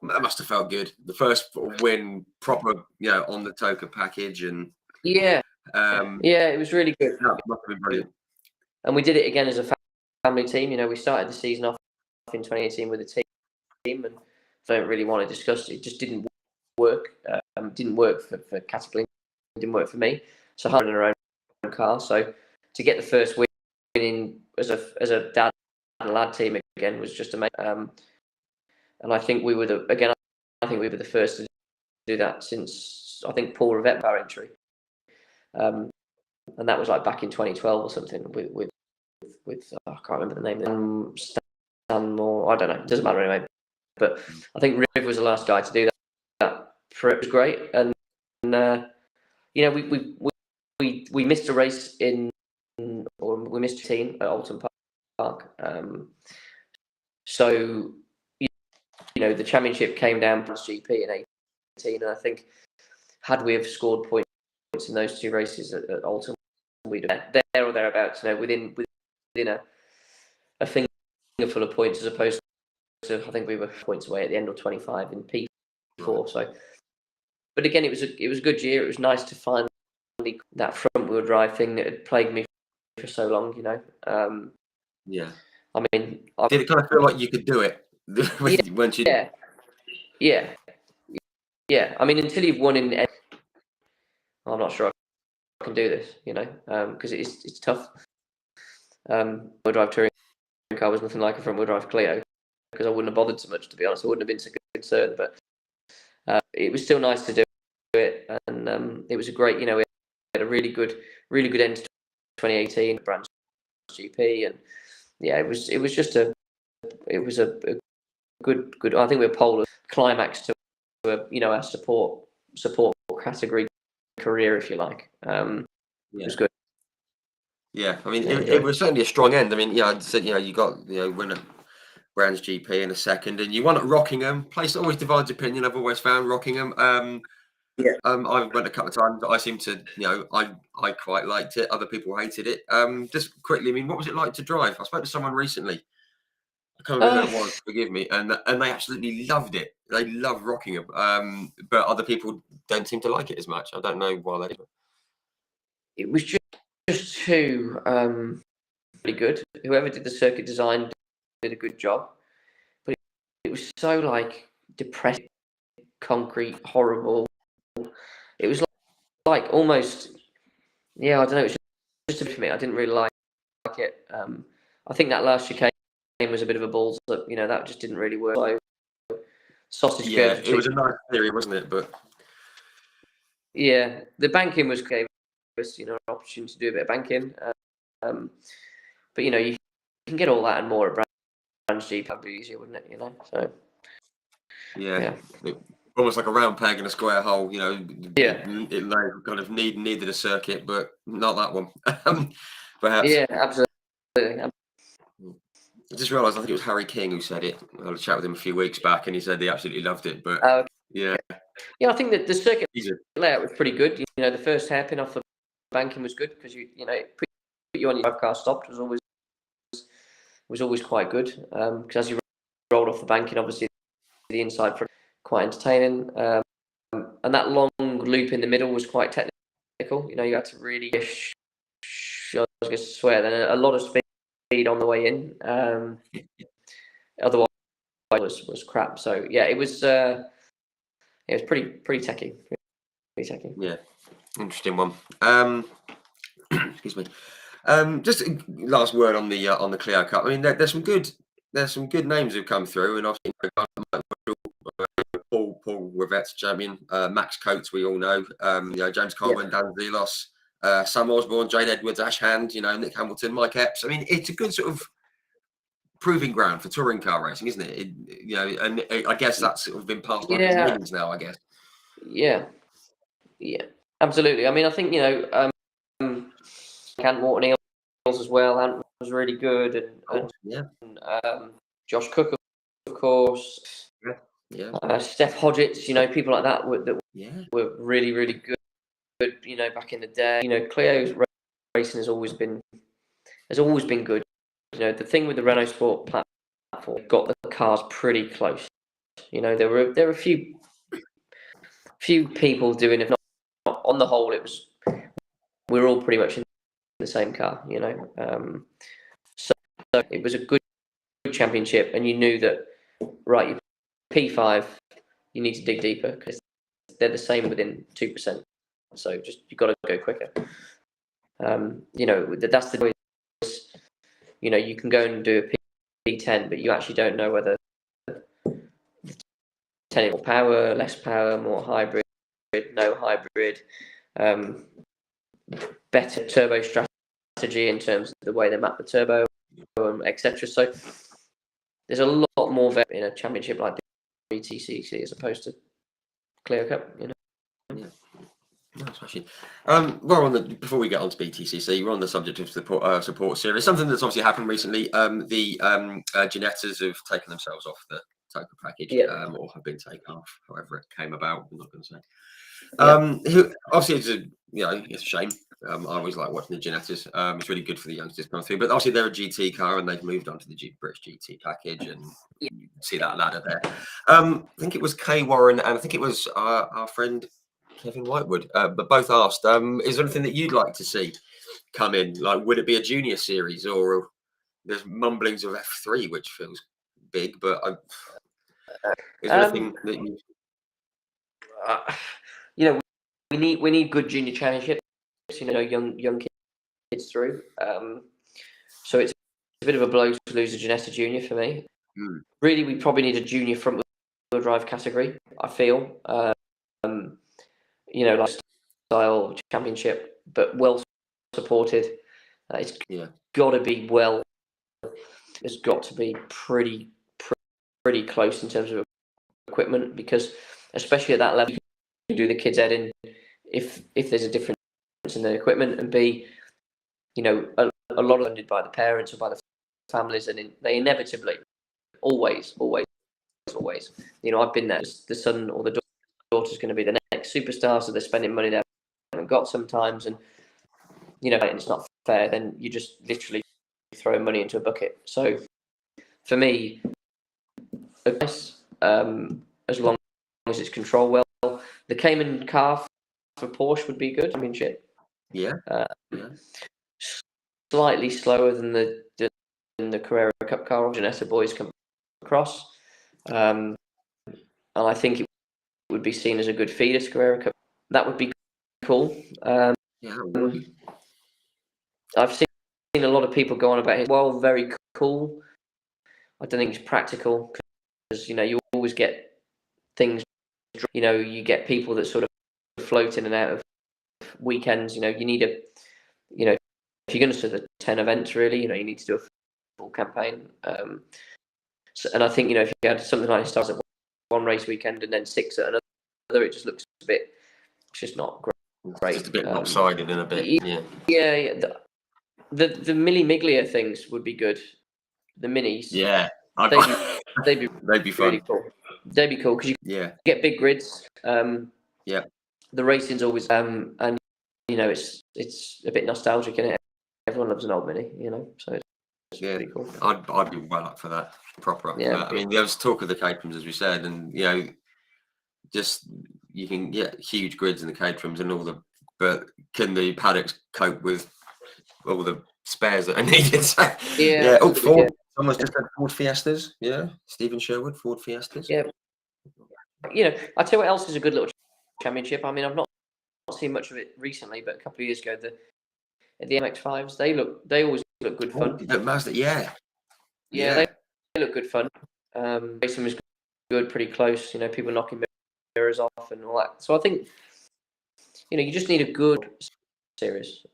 That must have felt good. The first win proper, on the Toka package and yeah, it was really good. That must have been brilliant. And we did it again as a family team. We started the season off in 2018 with a team, and I don't really want to discuss it. It just didn't work. Didn't work for Cataclean. Didn't work for me. So having our own car. So to get the first win in as a dad and lad team again was just amazing. And I think we were the first to do that since I think Paul Rivette our entry. And that was like back in 2012 or something with with I can't remember the name. Stanmore, I don't know. It doesn't matter anyway. But I think Riv was the last guy to do that. It was great, and we missed a race we missed a team at Alton Park. So the championship came down to GP in 18, and I think had we have scored points in those two races at Alton, we'd have been there or thereabouts. Within a finger full of points, as opposed to I think we were points away at the end of 25 in P4. So, but again, it was a good year. It was nice to finally that front wheel drive thing that had plagued me for so long. Yeah. I mean, did it kind of feel like you could do it once you? Yeah. I mean, until you've won in, I'm not sure I can do this. Because it's tough. Wheel drive touring car was nothing like a front wheel drive Clio, because I wouldn't have bothered so much, to be honest. I wouldn't have been so concerned, but it was still nice to do it, and it was a great. We had a really good end to 2018 Brands GP, and yeah, it was just a good. I think we're pole of climax to our support category career, if you like. It was good. Yeah, I mean, it was certainly a strong end. I mean, yeah, I said, you got win at Brands GP in a second, and you won at Rockingham. Place that always divides opinion. I've always found Rockingham. I went a couple of times. I seem to, I quite liked it. Other people hated it. Just quickly, I mean, what was it like to drive? I spoke to someone recently. I can't remember who it was. Forgive me. And they absolutely loved it. They love Rockingham. But other people don't seem to like it as much. I don't know why they do. It was just too pretty good. Whoever did the circuit design did a good job, but it was so depressing, concrete, horrible. It was like almost, I don't know. It was just for me. I didn't really like it. I think that last chicane was a bit of a balls up. That just didn't really work. So, sausage. Yeah, it was a nice theory, wasn't it? But yeah, the banking gave us an opportunity to do a bit of banking. But you can get all that and more at Brands GP. That'd be easier, wouldn't it? So yeah. Almost like a round peg in a square hole. It kind of needed a circuit, but not that one. Perhaps. Yeah, absolutely. I just realised I think it was Harry King who said it. I had a chat with him a few weeks back, and he said he absolutely loved it. But yeah, I think that the circuit layout was pretty good. The first hairpin off the banking was good, because it put you on your drive car stopped was always quite good, because as you rolled off the banking, obviously the inside front quite entertaining, and that long loop in the middle was quite technical. You had to really I was going to swear, then a lot of speed on the way in, otherwise was crap. So yeah, it was pretty techy. Yeah, interesting one. Excuse me. Just last word on the Clio Cup. I mean, there's some good names who've come through, and obviously Paul Rivette's champion, Max Coates, we all know. James Coleman, Dan Zelos, Sam Osborne, Jade Edwards, Ash Hand, Nick Hamilton, Mike Epps. I mean, it's a good sort of proving ground for touring car racing, isn't it? And I guess that's sort of been passed on to millions now, I guess. Yeah, absolutely. I mean, I think Kent Morton Eels as well. Ant was really good, and Josh Cook, of course. Yeah. Steph Hodgetts, people like that were really, really good. Back in the day, Clio's racing has always been good. The thing with the Renault Sport platform, got the cars pretty close. There were a few people doing it. Not on the whole, we're all pretty much in the same car. So it was a good championship, and you knew that right. P5, you need to dig deeper, because they're the same within 2%. So just you've got to go quicker. That's the choice. You can go and do a P10, but you actually don't know whether 10 more power, less power, more hybrid, no hybrid, better turbo strategy in terms of the way they map the turbo, etc. So there's a lot more in a championship like BTCC as opposed to Clear Cup. No, smashing. Before we get on to BTCC, we're on the subject of support series. Something that's obviously happened recently. The Genettas have taken themselves off the token package, or have been taken off, however it came about. I'm not going to say. Obviously, it's a shame. I always like watching the Genettas. It's really good for the youngsters coming through. But obviously, they're a GT car, and they've moved on to the British GT package, and you can see that ladder there. I think it was Kay Warren, and I think it was our friend Kevin Whitewood, but both asked, is there anything that you'd like to see come in? Like, would it be a junior series, or there's mumblings of F3, which feels big, but is there anything that you... we need good junior championships, young kids through. So it's a bit of a blow to lose a Genetta junior for me. Really, we probably need a junior front wheel drive category, I feel. Like style championship, but well supported. It's got to be it's got to be pretty close in terms of equipment, because especially at that level, you can do the kids' head in if there's a difference in the equipment, and B, a lot of funded by the parents or by the families, and they inevitably always, I've been there. The son or the daughter's going to be the next superstar, so they're spending money they haven't got sometimes, and and it's not fair. Then you just literally throw money into a bucket. So for me, as long as it's controlled well, the Cayman car for Porsche would be good. I mean, shit. Slightly slower than the Carrera Cup car Genetta boys come across, and I think it would be seen as a good feeder to Carrera Cup. That would be cool. I've seen a lot of people go on about it. Well, very cool. I don't think it's practical, because you always get things. You get people that sort of float in and out of weekends. You need if you're going to do the 10 events, really, you need to do a full campaign. And I think if you had something like it starts at one race weekend and then 6 at another, it just looks a bit. It's just not great. It's just a bit lopsided in a bit. Yeah. The Milli Miglia things would be good. The minis. Yeah. They'd be fun. Really cool. They'd be cool because you get big grids. The racing's always and it's a bit nostalgic, isn't it? Everyone loves an old mini, so it's pretty cool. I'd be well up for that. Proper up for that. I mean, there was talk of the Caterhams, as we said, and just you can get huge grids in the Caterhams and but can the paddocks cope with all the spares that are needed? Ford. Someone's just said Ford Fiestas. Yeah, Stephen Sherwood, Ford Fiestas. Yeah. I tell you what else is a good little championship. I mean, I've not seen much of it recently, but a couple of years ago, the MX-5s, they always look good fun. The Mazda, they look good fun. Racing was good, pretty close. People knocking mirrors off and all that. So I think you just need a good series.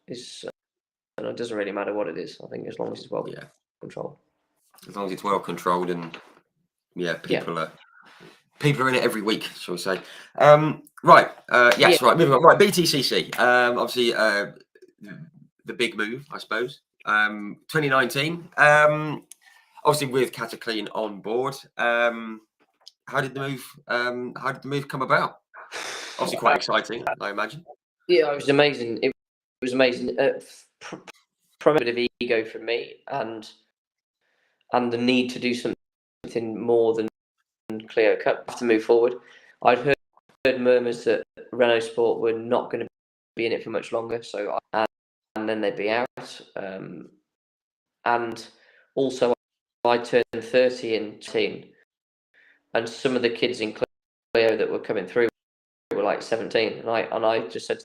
And it doesn't really matter what it is. I think as long as it's well controlled. As long as it's well controlled, and people are in it every week, shall we say? Right. Moving on. Right. BTCC. Obviously, the big move, I suppose. 2019. Obviously, with Cataclean on board. How did the move come about? Obviously, quite exciting, I imagine. Yeah, it was amazing. It was amazing. From a bit of ego from me, and the need to do something more than Clio Cup to move forward. I'd heard murmurs that Renault Sport were not going to be in it for much longer, and then they'd be out. And also, I turned 30 in 20, and some of the kids in Clio that were coming through were like 17, and I just said,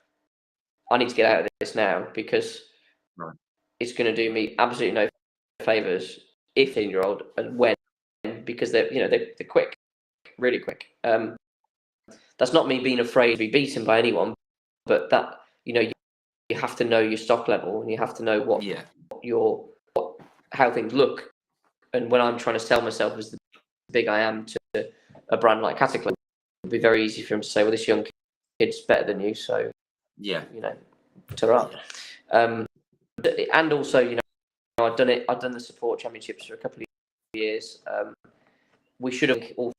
I need to get out of this now, because it's going to do me absolutely no favours if 18-year-old and when, because they're quick, really quick. That's not me being afraid to be beaten by anyone, but that you have to know your stock level, and you have to know what how things look, and when I'm trying to sell myself as the big I am to a brand like Cataclysm, it'd be very easy for him to say, well, this young kid's better than you, so yeah, ta-ra. And also, I've done the support championships for a couple of years. We should have, all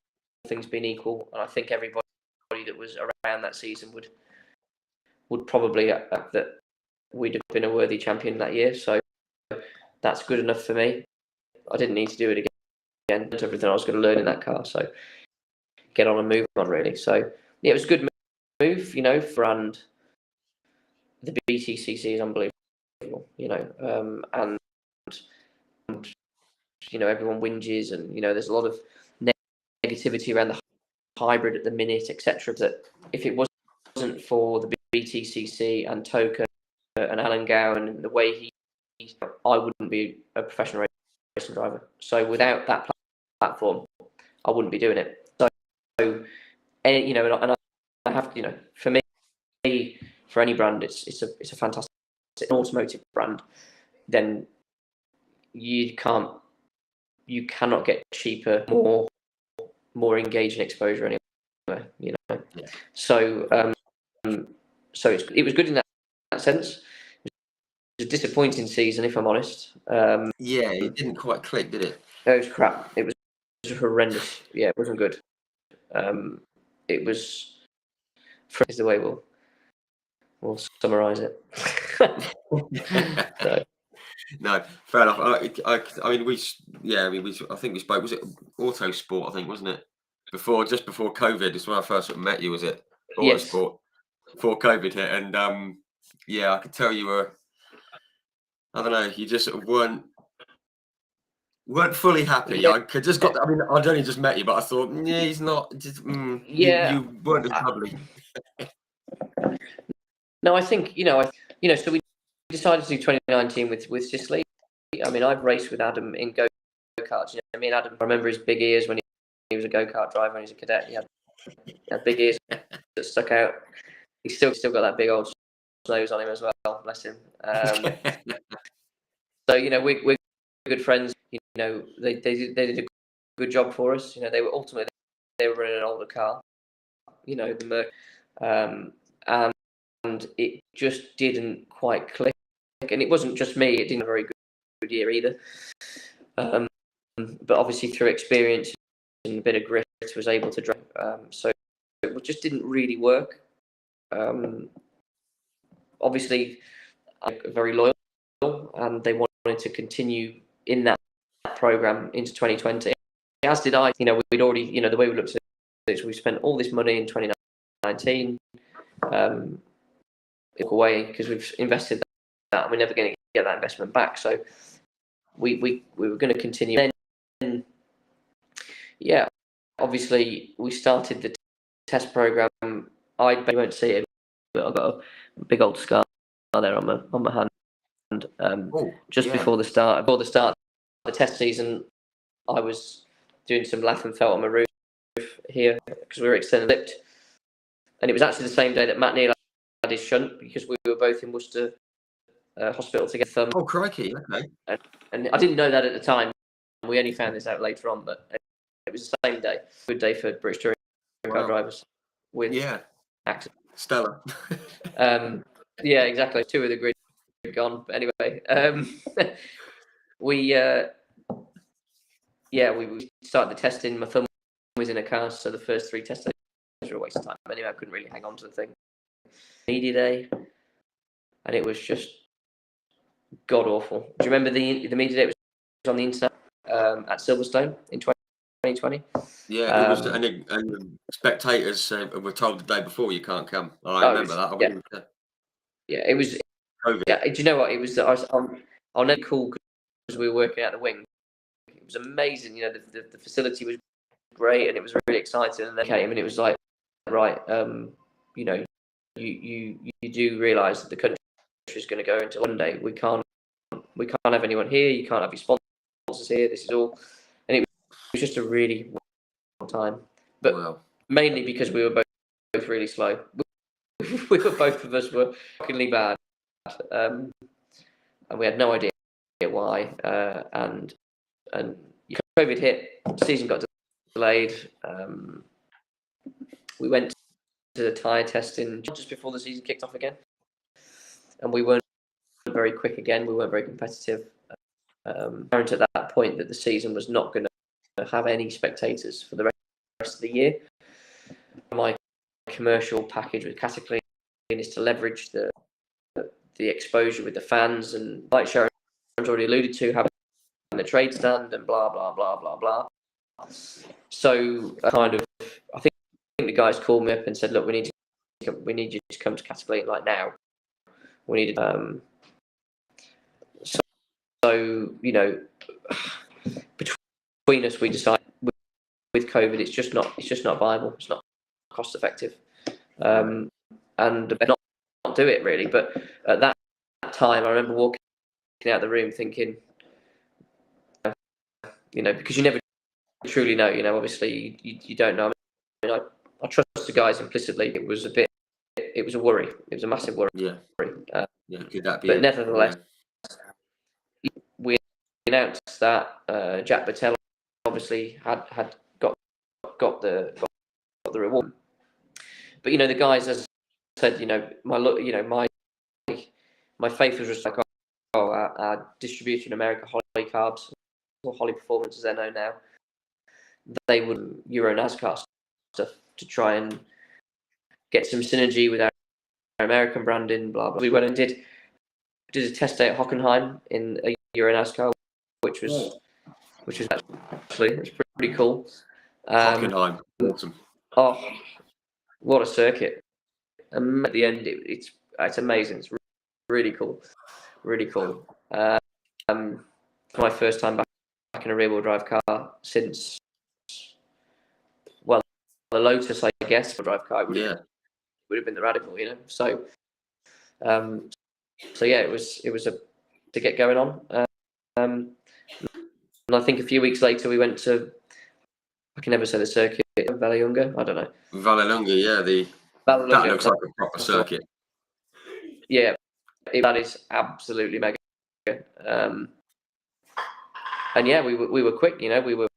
things being equal, and I think everybody that was around that season would probably that we'd have been a worthy champion that year. So that's good enough for me. I didn't need to do it again. That's everything I was going to learn in that car. So get on and move on, really. So yeah, it was a good move, and the BTCC is unbelievable, and everyone whinges, and there's a lot of negativity around the hybrid at the minute, etc. That if it wasn't for the BTCC and Toka and Alan Gowan and the way I wouldn't be a professional racing driver. So without that platform, I wouldn't be doing it. So and I have for me, for any brand, it's a fantastic automotive brand. Then you cannot get cheaper, more engaging exposure anywhere. Yeah. So it was good in that sense. It was a disappointing season, if I'm honest. Yeah, it didn't quite click, did it? It was crap. It was horrendous. Yeah, it wasn't good. It was, is the way we'll summarise it. So. No, fair enough. I think we spoke. Was it Autosport? I think, wasn't it? Just before COVID is when I first met you. Was it Autosport? Yes. Before COVID hit, and I could tell you were. I don't know. You just sort of weren't fully happy. Yeah. I could just got. I mean, I'd only just met you, but I thought, yeah, he's not. Just, you weren't as bubbly. No, I think So we decided to do 2019 with Sicily. I mean, I've raced with Adam in go-karts. Me and Adam, I remember his big ears when he was a go-kart driver and he was a cadet. He had big ears that stuck out. He's still got that big old nose on him as well. Bless him. So we're good friends. They did a good job for us. They were running an older car. The Merc, and it just didn't quite click. And it wasn't just me; it didn't have a very good year either. But obviously, through experience and a bit of grit, was able to drive. So it just didn't really work. Obviously, I'm very loyal, and they wanted to continue in that program into 2020. As did I. We'd already, the way we looked at it, we spent all this money in 2019. Away because we've invested that, and we're never going to get that investment back. So we were going to continue. Then, obviously we started the test program. I won't see it, but I've got a big old scar there on my hand. And before the start of the test season, I was doing some lath and felt on my roof here because we were extended lipped, and it was actually the same day that Matt Neal had his shunt because we were both in Worcester hospital to get thumb. Oh crikey! Okay. And I didn't know that at the time. We only found this out later on, but it was the same day. Good day for British touring car drivers with accident. Stellar. Yeah, exactly. 2 of the grid gone. But anyway, we started the testing. My thumb was in a cast, so the first 3 test days were a waste of time. Anyway, I couldn't really hang on to the thing. Media day, and it was just god awful. Do you remember the media day? It was on the internet at Silverstone in 2020. Yeah, it was, and spectators were told the day before you can't come. I remember that. Yeah, it was. COVID. Yeah, do you know what? It was. I'll never cool because we were working out the wing. It was amazing. The facility was great, and it was really exciting. And then came, and it was like, right, you do realise that the country is going to go into one day. We can't have anyone here. You can't have your sponsors here. This is all, and it was just a really long time. But mainly because we were both really slow. Both of us were fuckingly bad, and we had no idea why. And COVID hit, season got delayed. We went to the tyre testing just before the season kicked off again, and we weren't very quick again. We weren't very competitive. Apparent at that point that the season was not going to have any spectators for the rest of the year. My commercial package with Cataclean is to leverage the exposure with the fans, and like Sharon's already alluded to, having the trade stand and blah blah blah blah blah. So I think the guys called me up and said, look, we need you to come to Cataclean like now. We need so between us we decided with COVID it's just not viable. It's not cost effective, and not do it really. But at that time, I remember walking out of the room thinking, because you never truly know. Obviously you don't know. I mean, I trust the guys implicitly. It was a worry. It was a massive worry. Yeah. Could that be? But nevertheless, we announced that Jack Patel obviously had got the reward. But the guys, as I said, my faith was just like, our distributor in America, Holly Carbs, or Holly Performance as they're known now, they would Euro NASCAR stuff to try and get some synergy with our American branding, blah blah. We went and did a test day at Hockenheim in a Euro NASCAR, which was actually it was pretty cool. Hockenheim, awesome. Oh, what a circuit! At the end, it's amazing. It's really cool, really cool. My first time back in a rear-wheel drive car since, well, the Lotus, I guess, for drive car would have been the Radical, So, it was to get going on. And I think a few weeks later we went to, I can never say the circuit, Vallelunga. I don't know. Vallelunga, yeah. That looks like a proper circuit. Yeah, that is absolutely mega. And yeah, we were quick. We were,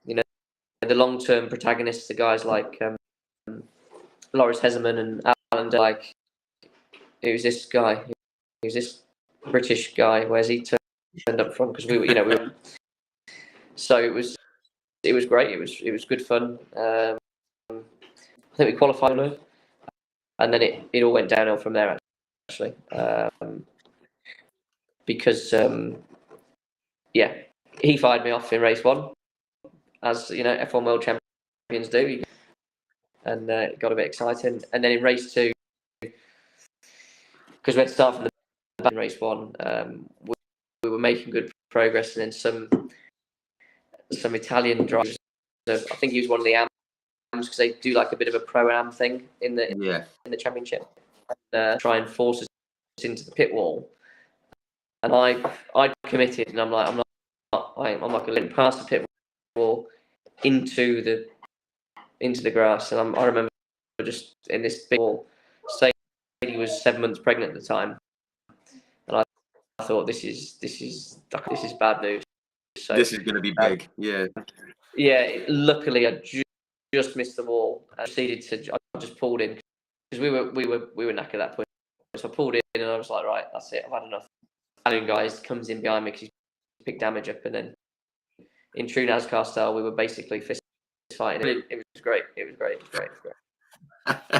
the long-term protagonists, the guys like Loris Heseman and Alan. Like, who's this guy? Who's this British guy? Where's he turned up from? Because we were. So it was great. It was good fun. I think we qualified, and then it all went downhill from there. Actually, because he fired me off in race one, as F1 World Champions do, and it got a bit exciting. And then in race two, because we had to start from the back in race one, we were making good progress, and then some Italian drivers. I think he was one of the AMs, because they do like a bit of a pro-am thing in the championship, and try and force us into the pit wall. And I committed, and I'm not going to let past the pit wall into the grass. And I remember just in this big wall, Sadie was 7 months pregnant at the time, and I thought this is bad news. So this is going to be big, yeah. Yeah, luckily I just missed the wall. I just pulled in because we were knackered at that point. So I pulled in and I was like, right, that's it. I've had enough. Italian guys comes in behind me because he picked damage up, and then in true NASCAR style, we were basically fist fighting. It was great. It was great.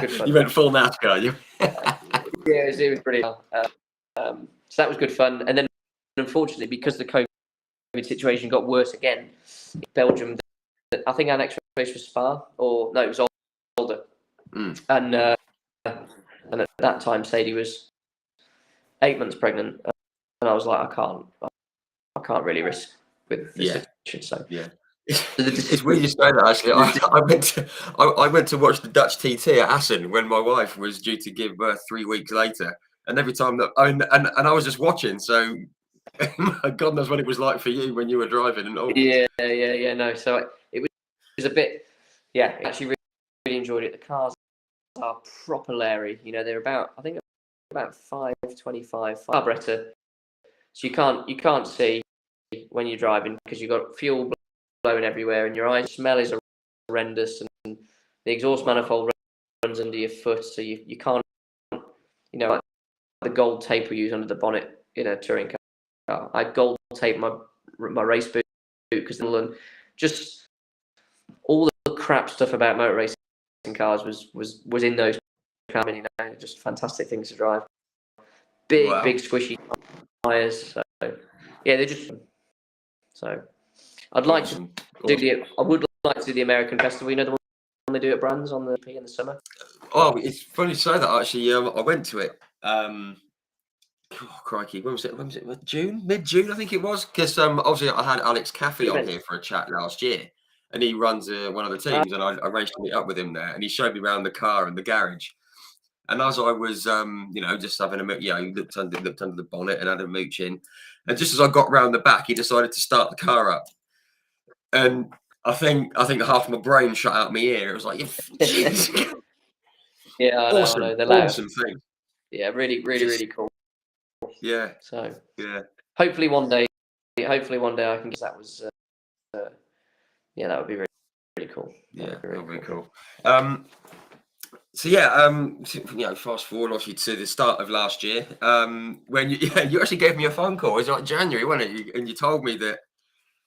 Good fun. You went full NASCAR, you? Yeah, it was brilliant. So that was good fun. And then, unfortunately, because the COVID situation got worse again, Belgium. I think our next race was Spa, or no, it was older. And at that time, Sadie was 8 months pregnant, and I was like, I can't really risk with this situation. So yeah. It's weird you say that. Actually, I went to watch the Dutch TT at Assen when my wife was due to give birth 3 weeks later, and every time that and I was just watching. So God knows what it was like for you when you were driving and all. Yeah. No, so it was a bit. Yeah, I actually really enjoyed it. The cars are proper Larry. They're about 525 carburetor, So you can't see when you're driving because you've got fuel blowing everywhere in your eyes. The smell is horrendous, and the exhaust manifold runs under your foot, so you can't, like the gold tape we use under the bonnet in a touring car. I gold tape my race boot because just all the crap stuff about motor racing cars was in those cars. Just fantastic things to drive. Big squishy tires. So yeah, they're just so. I'd like to do I would like to do the American Festival. The one they do at Brands in the summer. Oh, it's funny to say that actually. I went to it. Crikey, when was it? June, mid-June, I think it was. Because obviously I had Alex Caffey on here for a chat last year, and he runs one of the teams, and I arranged to meet up with him there, and he showed me around the car and the garage. And as I was, just having a, he looked under the bonnet and had a mooch in, and just as I got round the back, he decided to start the car up, and I think half my brain shut out my ear. It was like, yeah, awesome, I know. Awesome thing. Yeah, really cool. Yeah. So yeah. Hopefully one day I can guess that was. That would be really cool. Yeah, that would be cool. So yeah, fast forward obviously to the start of last year, when you actually gave me a phone call. It was like January, wasn't it? And you told me that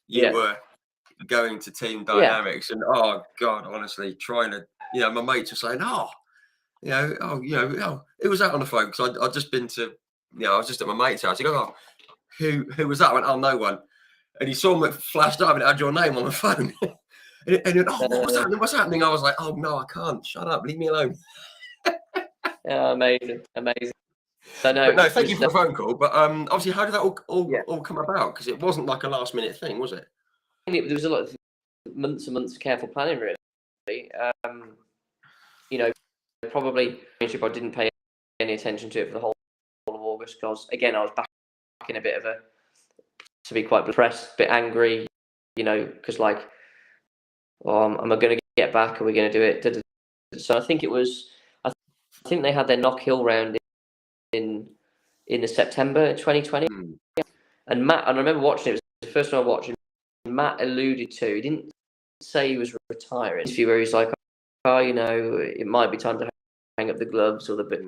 you were going to Team Dynamics, and oh God, honestly, trying to, my mates were saying, it was out on the phone because I'd just been to, I was just at my mate's house. He goes, oh, who was that? I went, oh, no one. And he saw me, flashed up, and it had your name on the phone. And he went, oh, what's happening? What's happening? I was like, oh no, I can't. Shut up, leave me alone. Yeah, amazing. So no, thank you for the phone call. But obviously, how did that all come about? Because it wasn't like a last minute thing, was it? There was a lot of months and months of careful planning, really. Probably I didn't pay any attention to it for the whole of August because, again, I was back in a bit of to be quite depressed, a bit angry, because am I going to get back? Are we going to do it? So I think they had their Knock Hill round in the September 2020, and Matt. And I remember watching it. It was the first time I watched it. Matt alluded to. He didn't say he was retiring. Where he's like, it might be time to hang up the gloves or the. But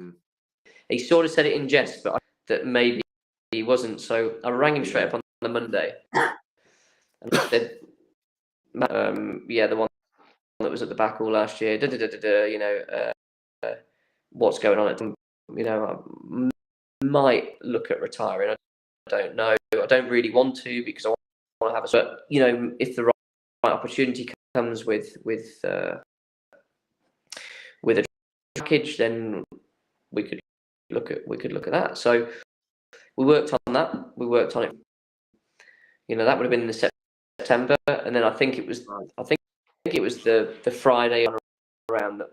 he sort of said it in jest, but that maybe he wasn't. So I rang him straight up on the Monday, and I said, the one that was at the back all last year. What's going on? I might look at retiring. I don't know. I don't really want to because I want to have a. But if the right opportunity comes with a package, then we could look at that. So we worked on that. We worked on it. That would have been in the September, and then I think it was the Friday around that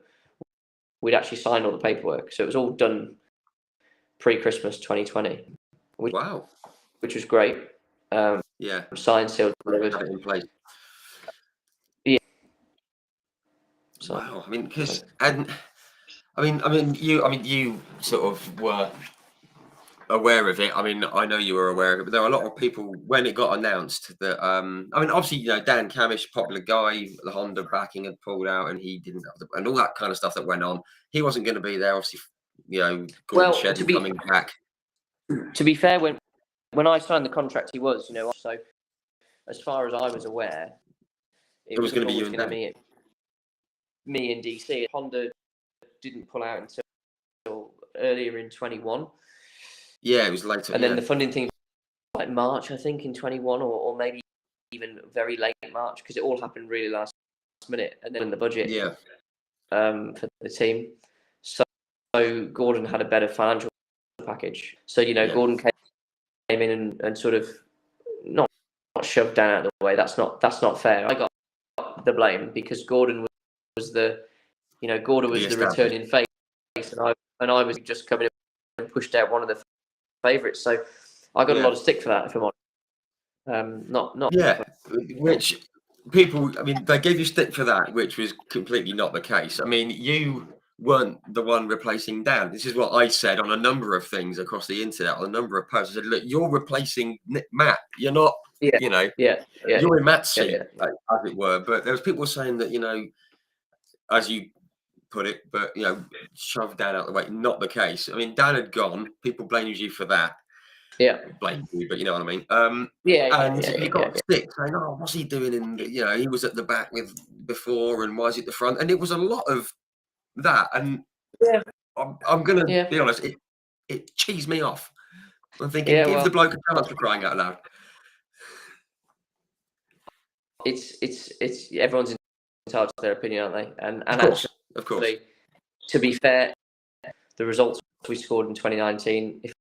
we'd actually signed all the paperwork. So it was all done pre-Christmas 2020. Which was great. Signed, sealed, delivered. Have it in place. Yeah. So, wow. I mean, because you sort of were aware of it. I mean, I know you were aware of it, but there were a lot of people when it got announced that obviously, Dan Camish, popular guy, the Honda backing had pulled out and he didn't have and all that kind of stuff that went on. He wasn't going to be there, obviously, Gordon Shedden coming back. To be fair, when I signed the contract, he was, so as far as I was aware, it was going to be you and Dan. Me in DC. Honda didn't pull out until earlier in 21. Yeah, it was later. And then the funding thing, like March, I think, in 21, or maybe even very late March, because it all happened really last minute. And then in the budget, for the team. So Gordon had a better financial package. So Gordon came in and sort of not shoved down out of the way. That's not fair. I got the blame because Gordon was the returning face, and I was just coming in and pushed out one of the favourites. So I got a lot of stick for that, if I'm honest. Not. Yeah, which people, they gave you stick for that, which was completely not the case. I mean, you weren't the one replacing Dan. This is what I said on a number of things across the internet, on a number of posts. I said, look, you're replacing Matt. You're not, Yeah, you know, yeah, yeah, you're in Matt's yeah, seat, yeah. as it were. But there was people saying that, you know, as you put it, but, you know, shove Dan out the way. Not the case. I mean, Dan had gone. People blamed you for that. Yeah, Blame you, but you know what I mean. yeah, yeah, And yeah, he yeah, got yeah. sick saying, "Oh, what's he doing in? You know, he was at the back with before, and why is he at the front?" And it was a lot of that. And Yeah, I'm gonna yeah, be honest, it cheesed me off. I'm thinking, yeah. give the Well, bloke a chance for crying out loud. it's everyone's entitled to their opinion, aren't they? And Of course, of course. actually, to be fair, the results we scored in 2019, if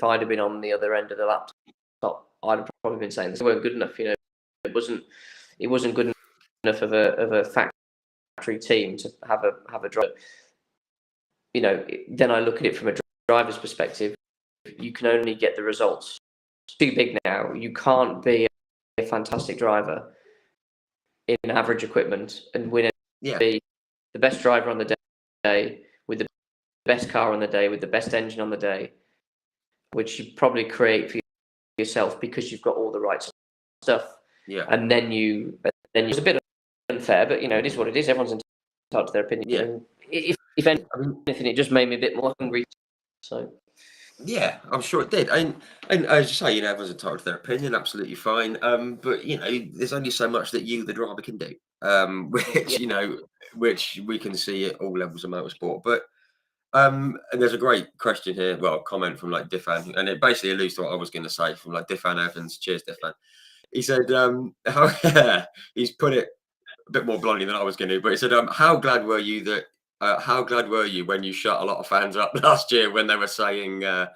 I'd have been on the other end of the laptop, I'd have probably been saying this weren't good enough. You know, it wasn't good enough of a factory team to have a drive. You know, then I look at it from a driver's perspective. You can only get the results. It's too big now. You can't be a fantastic driver in average equipment and win Yeah, be the best driver on the day with the best car on the day with the best engine on the day, which you probably create for yourself because you've got all the right stuff. yeah, And then it's a bit unfair, but you know, it is what it is. Everyone's entitled to their opinion. yeah. And if anything, I mean, it just made me a bit more hungry. So yeah, I'm sure it did. And as you say, you know, everyone's entitled to their opinion, absolutely fine. But you know, there's only so much that you, the driver, can do. Which yeah, you know, which we can see at all levels of motorsport. But and there's a great question here, well, a comment from like Diffan, and it basically alludes to what I was going to say from like Diffan Evans. Cheers, Diffan. He said, how, he's put it a bit more bluntly than I was going to, but he said, how glad were you that? How glad were you when you shut a lot of fans up last year when they were saying that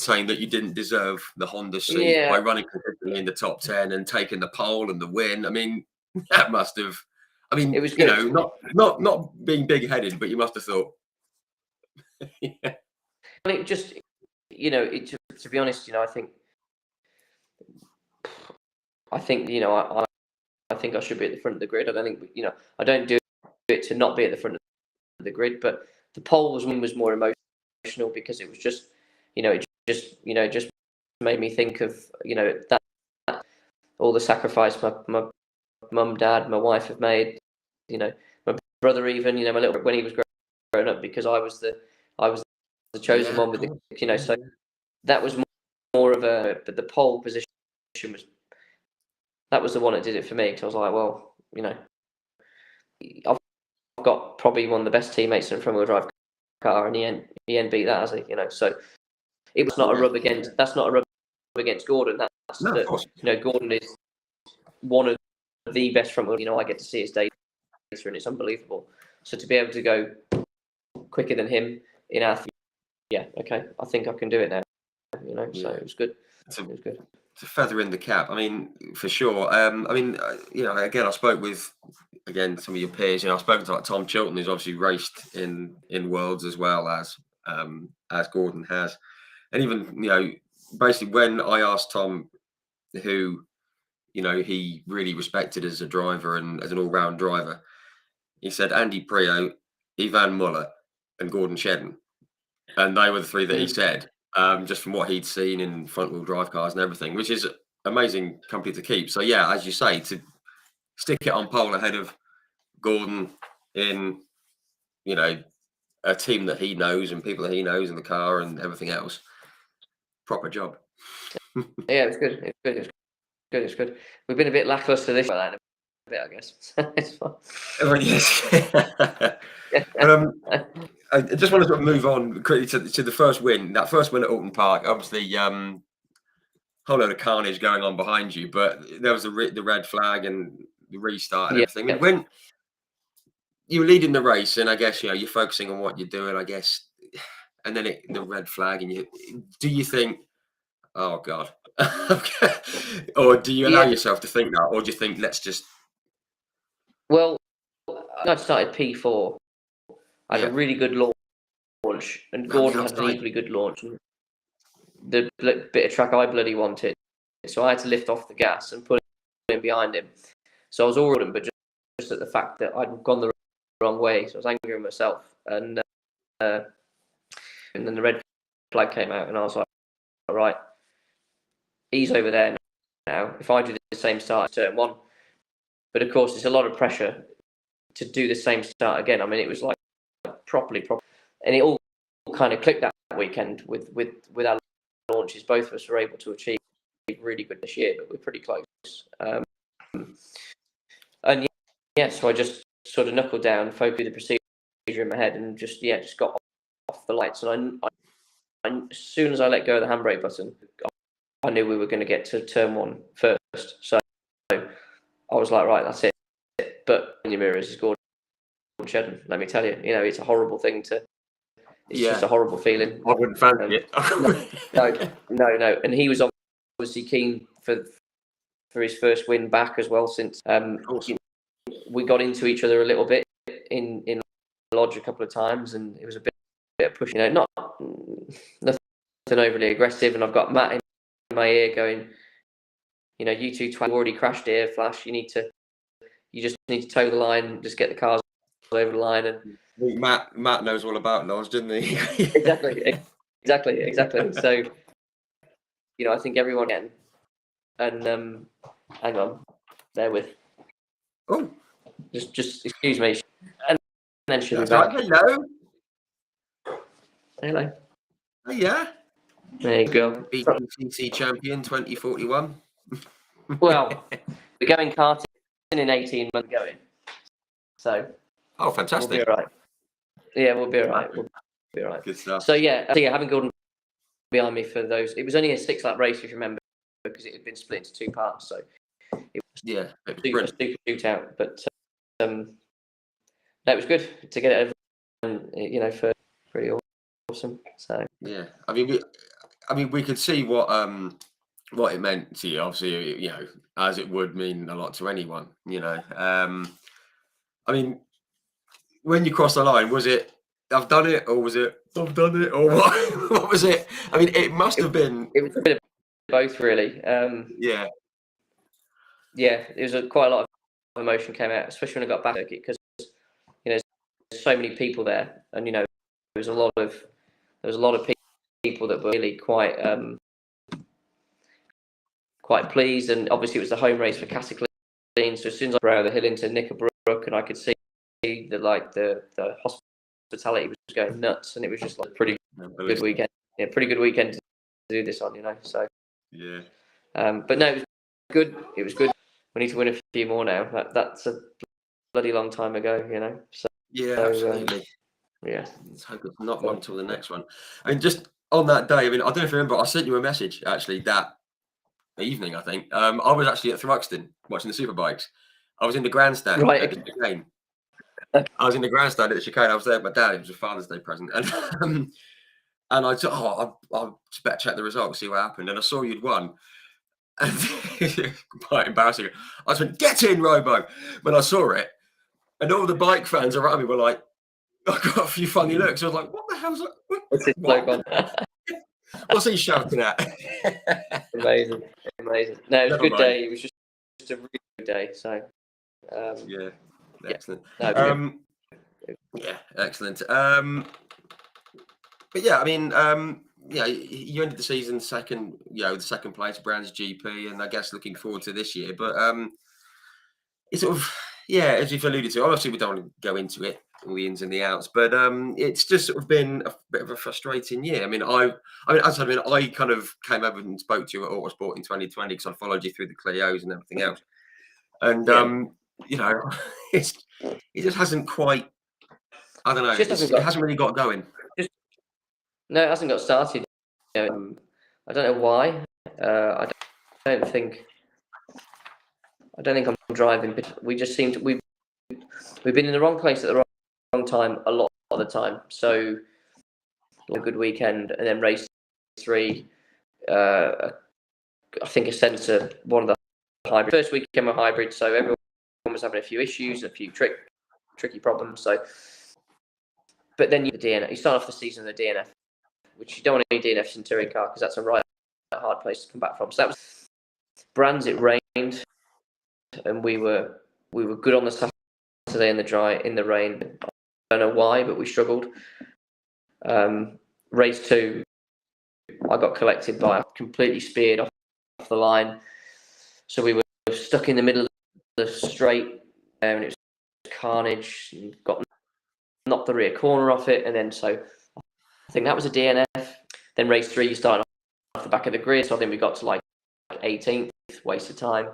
you didn't deserve the Honda seat by yeah. running consistently in the top 10 and taking the pole and the win? I mean, that must have. I It mean, was you good. know, not being big headed, but you must have thought. Yeah, Well, it just, you know, to be honest, you know, I think, you know, I think I should be at the front of the grid. I don't think, you know, I don't do it to not be at the front of the grid, but the pole was more emotional because it was just, you know, it just made me think of, you know, that all the sacrifice my mum, dad, my wife have made, you know, my brother even, you know, my little when he was growing up because I was the chosen yeah, one of with the, course. you know, Yeah, so yeah. that was more of a, but the pole position was that was the one that did it for me because I was like, well, you know, I've got probably one of the best teammates in a front wheel drive car, and he ain't beat that, has he? You know, so it was not a Yeah, rub against. That's not a rub against Gordon. That's no, of the, course. you know, Gordon is one of the best front wheel. You know, I get to see his data, and it's unbelievable. So to be able to go quicker than him in our, yeah, okay, I think I can do it now. You know, so Yeah, it was good. it's It was good. a feather in the cap. I mean, for sure. I mean, you know, again, I spoke with some of your peers. You know, I've spoken to like Tom Chilton, who's obviously raced in Worlds as well as Gordon has, and even you know, basically when I asked Tom who you know he really respected as a driver and as an all-round driver, he said Andy Prio, Ivan Muller, and Gordon Shedden. And they were the three that he Mm. said, just from what he'd seen in front wheel drive cars and everything, which is amazing company to keep. So yeah, as you say, to stick it on pole ahead of Gordon in, you know, a team that he knows and people that he knows in the car and everything else, proper job. Yeah, it was good. It's good. It's good. It's good. We've been a bit lackluster this year, a bit, I guess. It's fine. Yes. But I just want to sort of move on quickly to the first win. That first win at Alton Park, obviously, whole load of carnage going on behind you, but there was the red flag and the restart and Yeah, everything. I mean, when you were leading the race, and I guess you know you're focusing on what you're doing, I guess, and then the red flag, and do you think, oh god, or do you allow yeah. yourself to think that, or do you think let's just, Well, I started P4. I had a yeah, really good launch, and round the Gordon had an outside, equally good launch. And the bit of track I bloody wanted, so I had to lift off the gas and put him behind him. So I was all right, but just at the fact that I'd gone the wrong way. So I was angry with myself, and then the red flag came out, and I was like, all right, he's over there now. If I do the same start as turn one, but of course, it's a lot of pressure to do the same start again. I mean, it was like properly, and it all kind of clicked that weekend with our launches. Both of us were able to achieve really good this year, but we're pretty close. And yeah, so I just sort of knuckled down, focused the procedure in my head, and just got off the lights. And I as soon as I let go of the handbrake button, I knew we were going to get to turn one first. So I was like, right, that's it. But in your mirrors is Gordon Shedden. Let me tell you, it's a horrible thing to. It's just a horrible feeling. I wouldn't fancy it. No. And he was obviously keen for his first win back as well. Since we got into each other a little bit in Lodge a couple of times, and it was a bit of push. Nothing overly aggressive. And I've got Matt in my ear going, you two already crashed here, Flash. You just need to toe the line, just get the cars over the line. And Matt knows all about Lodge, didn't he? Exactly. So, I think everyone can. And hang on, bear with. Oh, just excuse me, and then she'll be back. back. Hello. Oh, yeah. There you go. BTCC champion 2041. Well, we're going karting in 18 months going. So. Oh, fantastic. We'll be all right. Yeah, we'll be all right. Good stuff. So having Gordon behind me for those, it was only a 6-lap race, if you remember, because it had been split into 2 parts. So it was super shootout, but that was good to get it over, and for pretty awesome. So yeah, I mean, we could see what it meant to you. Obviously, as it would mean a lot to anyone. I mean, when you crossed the line, was it I've done it, or was it I've done it, or what? What was it? I mean, it must have been. It was a bit of both, really. Yeah. It was quite a lot of emotion came out, especially when I got back, because there's so many people there, and there was a lot of people that were really quite pleased, and obviously it was the home race for Cassie. So as soon as I rode the hill into Knickerbrook, and I could see the hospitality was going nuts, and it was just like a pretty good weekend. Yeah, pretty good weekend to do this on, So yeah. But no, it was good. It was good. We need to win a few more now. That's a bloody long time ago, So absolutely. Let's hope it's not long till the next one. I mean, just on that day, I mean, I don't know if you remember, I sent you a message actually that evening, I think. I was actually at Thruxton watching the Superbikes. I was in the grandstand at the chicane. I was in the grandstand at the chicane. I was there with my dad. It was a Father's Day present. And I thought, I'll just better check the results, see what happened. And I saw you'd won. And quite embarrassing. I just went, get in, Robo, when I saw it. And all the bike fans around me were like, I got a few funny looks. I was like, what the hell's that? What's this bloke on? What's he shouting at? Amazing. No, it was a good day. It was just a really good day. So, excellent. No, excellent. But yeah, I mean, you ended the season second, the second place, Brands GP, and I guess looking forward to this year. But it's sort of, as you've alluded to, obviously we don't want to go into it, all the ins and the outs, but it's just sort of been a bit of a frustrating year. I mean, I kind of came over and spoke to you at Autosport in 2020 because I followed you through the Clios and everything else, and it just hasn't quite. I don't know. It hasn't really got going. No, it hasn't got started. I don't know why. I don't think I'm driving. We just seem to we've been in the wrong place at the wrong time a lot of the time. So a good weekend, and then race 3. I think a sensor, one of the hybrid. First weekend were hybrid, so everyone was having a few issues, a few tricky problems. So, but then you start off the season with the DNF, which you don't want any DNFs in touring car because that's a right hard place to come back from. So that was Brands. It rained, and we were good on the Saturday in the rain. I don't know why, but we struggled. Race 2, I got collected by a completely speared off the line. So we were stuck in the middle of the straight, and it was carnage. Got knocked the rear corner off it, and then so I think that was a DNF. Then race 3, you started off the back of the grid, so I think we got to like 18th, waste of time.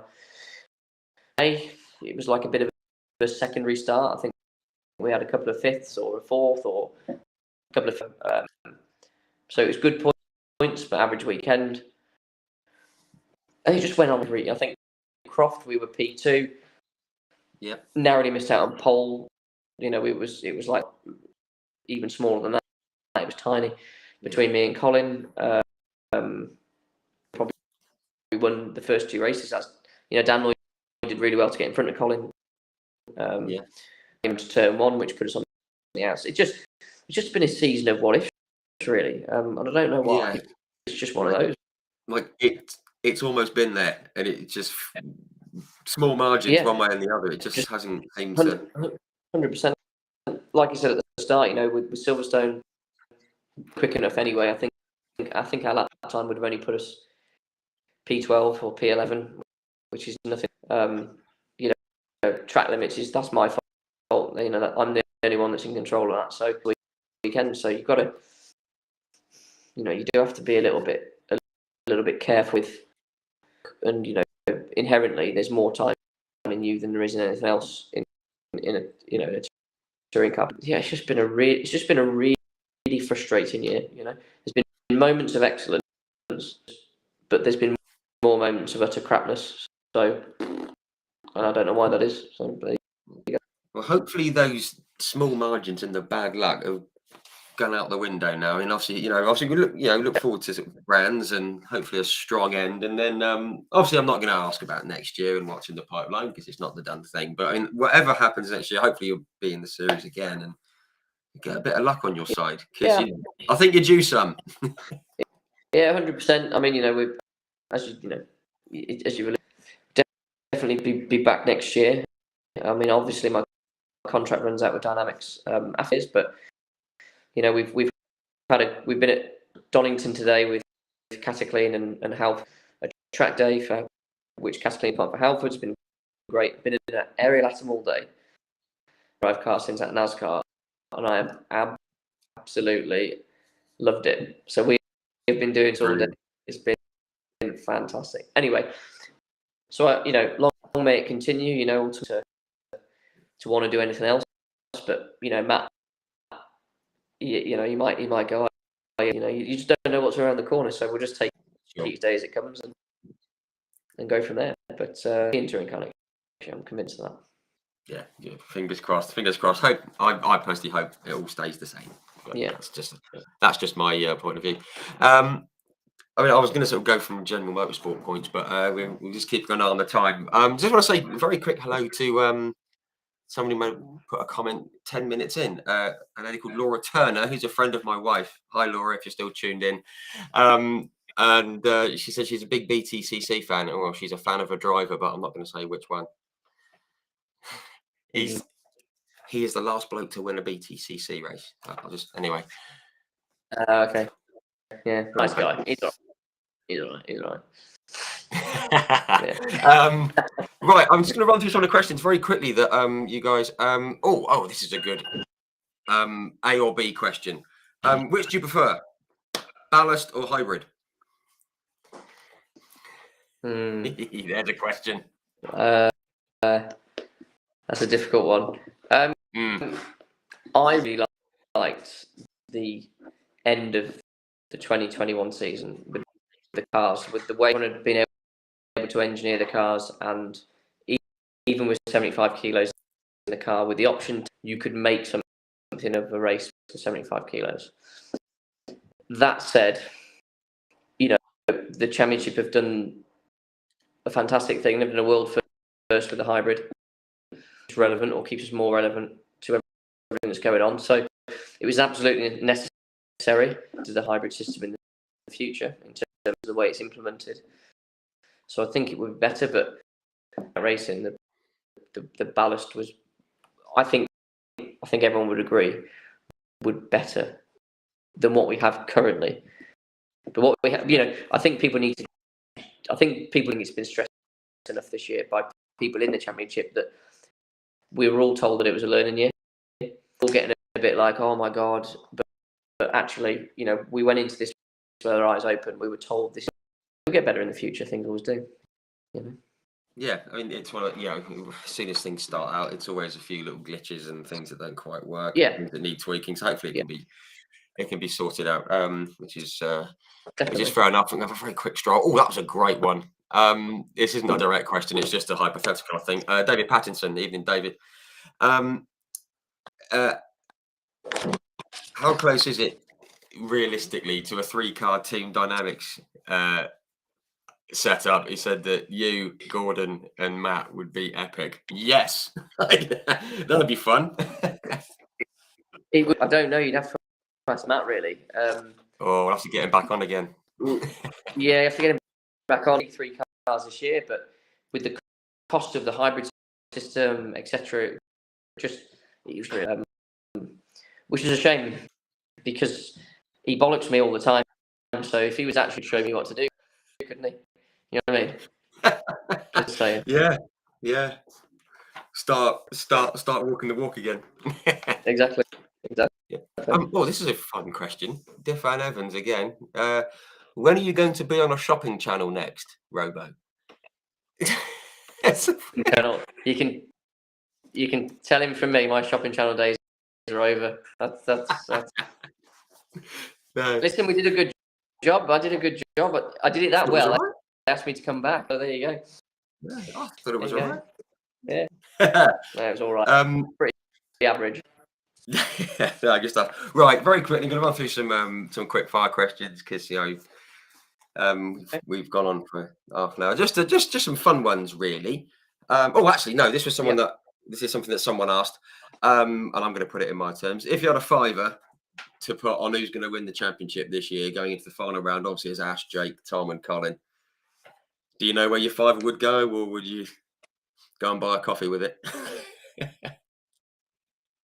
It was like a bit of a secondary start. I think we had a couple of 5th or a 4th or a couple of so it was good points, but average weekend. And it just went on. I think Croft, we were P2. Yeah. Narrowly missed out on pole. It was like even smaller than that. It was tiny between me and Colin. Probably we won the first 2 races. Dan Lloyd did really well to get in front of Colin. Came to turn 1, which put us on the outside. It's just been a season of what ifs, really. And I don't know why. Yeah. It's just one of those. Like it's almost been there, and it just small margins one way and the other. It just hasn't seemed to. 100%. Like you said at the start, with Silverstone quick enough anyway. I think our lap time would have only put us P12 or P11, which is nothing. Track limits that's my fault. I'm the only one that's in control of that. So weekend, so you've got to, you do have to be a little bit careful with, and inherently there's more time in you than there is in anything else in a touring car. Yeah, it's just been a really frustrating year. There's been moments of excellence, but there's been more moments of utter crapness. So, and I don't know why that is. So, well, hopefully those small margins and the bad luck have gone out the window now. I mean, obviously we look forward to sort of brands and hopefully a strong end. And then obviously I'm not going to ask about next year and what's in the pipeline because it's not the done thing. But I mean, whatever happens next year, hopefully you'll be in the series again and get a bit of luck on your side because I think you're due some. Yeah, 100%. I mean, we as you definitely be back next year. I mean, obviously my contract runs out with Dynamics after this, but we've been at Donington today with Cataclean and Half, a track day for which Cataclean part for Halford's been great. Been in an aerial atom all day. Drive car since at NASCAR, and I am absolutely loved it. So we've been doing it all day. It's been fantastic. Anyway, so long may it continue. To want to do anything else, but Matt, you might go. You just don't know what's around the corner. So we'll just take each day as it comes and go from there. But touring car, I'm convinced of that. Yeah. Fingers crossed. Hope I personally hope it all stays the same. But that's just my point of view. I mean, I was going to sort of go from general motorsport points, but we'll just keep going on the time. Just want to say a very quick hello to somebody might put a comment 10 minutes in. A lady called Laura Turner, who's a friend of my wife. Hi, Laura, if you're still tuned in. And she said she's a big BTCC fan. Well, she's a fan of a driver, but I'm not going to say which one. He is the last bloke to win a BTCC race. Anyway. Okay. Yeah, nice guy. He's all right. Right, I'm just going to run through some of the questions very quickly that you guys. This is a good A or B question. Which do you prefer, ballast or hybrid? There's a question. That's a difficult one. I really liked the end of the 2021 season with the cars, with the way one had been able to engineer the cars, and even with 75 kilos in the car, with the option you could make something of a race for 75 kilos. That said, the championship have done a fantastic thing. They've done a world first with the hybrid. It's relevant, or keeps us more relevant to everything that's going on. So it was absolutely necessary to the hybrid system in the future in terms of the way it's implemented. So I think it would be better, but racing, the ballast was I think everyone would agree would better than what we have currently. But what we have, I think people think it's been stressed enough this year by people in the championship that we were all told that it was a learning year. All getting a bit like, oh my God, but actually, we went into this with our eyes open. We were told this will get better in the future. Things always do. Yeah, I mean, it's one of, as soon as things start out, it's always a few little glitches and things that don't quite work. Yeah. Things that need tweaking. So hopefully it can be sorted out, which is fair enough. And have a very quick straw. Oh, that was a great one. This isn't a direct question; it's just a hypothetical, I think. David Pattinson, evening, David. How close is it realistically to a 3-card team dynamics setup? He said that you, Gordon, and Matt would be epic. Yes, that'd be fun. I don't know. You'd have to ask Matt, really. We'll have to get him back on again. Yeah, you have to get him back on 3 cars this year, but with the cost of the hybrid system, etc., which is a shame because he bollocks me all the time. So if he was actually showing me what to do, couldn't he? You know what I mean? Just saying. Yeah. Start walking the walk again. Exactly. Yeah. This is a fun question. Defan Evans again. When are you going to be on a shopping channel next, Robo? You can tell him from me. My shopping channel days are over. That's. No. Listen, we did a good job. I did a good job, but I did it that well. Right. They asked me to come back. So there you go. Yeah, I thought it was all right. Yeah. No, it was all right. Pretty average. Yeah, good stuff. Right, very quickly, I'm going to run through some quick fire questions because we've gone on for half an hour. Just some fun ones, really. Actually, no. This is something that someone asked, and I'm going to put it in my terms. If you had a fiver to put on who's going to win the championship this year, going into the final round, obviously, is Ash, Jake, Tom, and Colin. Do you know where your fiver would go, or would you go and buy a coffee with it?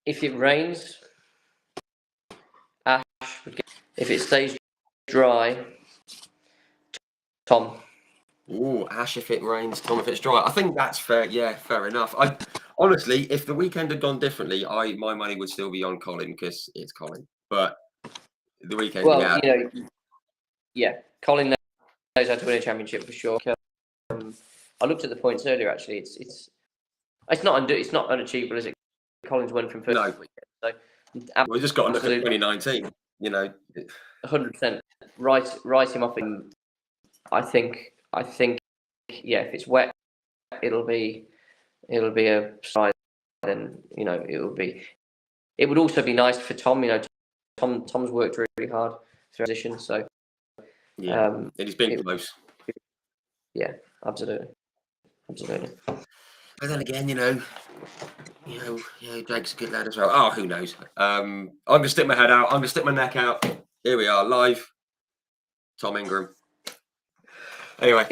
If it rains, Ash would get. If it stays dry, Tom. Oh, Ash if it rains, Tom if it's dry. I think that's fair. Yeah, fair enough. I honestly, if the weekend had gone differently, my money would still be on Colin because it's Colin. But the weekend, Colin knows how to win a championship for sure. I looked at the points earlier. Actually, it's not unachievable, is it? Colin's won from first. No. So, we just got to look at 2019. 100%. Write him off. I think. Yeah, if it's wet, it'll be a side. Then it will be. It would also be nice for Tom. Tom's worked really hard for position. So yeah, and he's been close. Yeah, absolutely. But then again, Jake's a good lad as well. Oh, who knows? I'm gonna stick my head out. I'm gonna stick my neck out. Here we are, live. Tom Ingram. Anyway,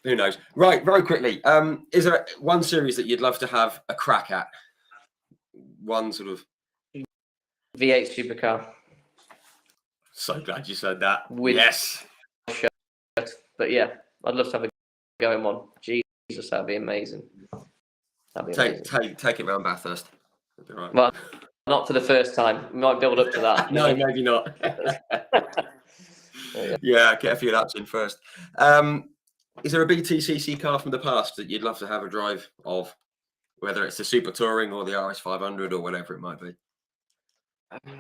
who knows? Right, very quickly. Is there one series that you'd love to have a crack at? One sort of V8 supercar. So glad you said that. Yes. But yeah, I'd love to have a go in one. Jesus, that'd be amazing. Take it round Bathurst. That'd be right. Well, not for the first time. We might build up to that. No, maybe not. Yeah, get a few laps in first. Is there a BTCC car from the past that you'd love to have a drive of, whether it's the Super Touring or the RS500 or whatever it might be?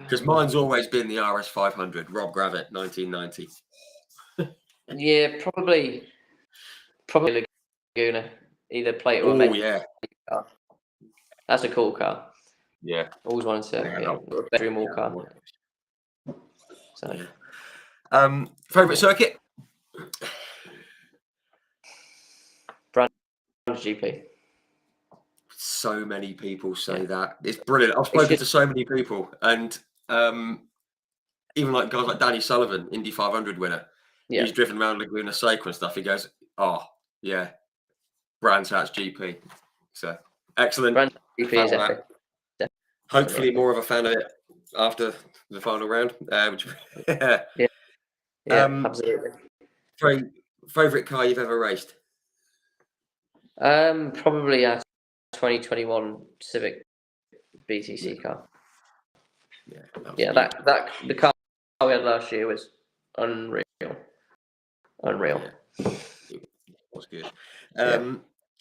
Because mine's always been the RS500, Rob Gravett, 1990. Yeah, probably Laguna, either plate or make. Oh yeah, car. That's a cool car. Yeah, always wanted to a bedroom all car. So, yeah. Favorite circuit? Brands GP. So many people say that. It's brilliant. I've spoken to so many people, and even like guys like Danny Sullivan, Indy 500 winner. Yeah. He's driven around Laguna Seca and stuff. He goes, "Oh yeah, Brands Hatch GP." So excellent. Brands GP is epic. Hopefully, more of a fan of it after the final round. Yeah, absolutely. Favorite car you've ever raced? Probably a 2021 Civic BTC car. Yeah, that the car we had last year was unreal. Yeah. It was good.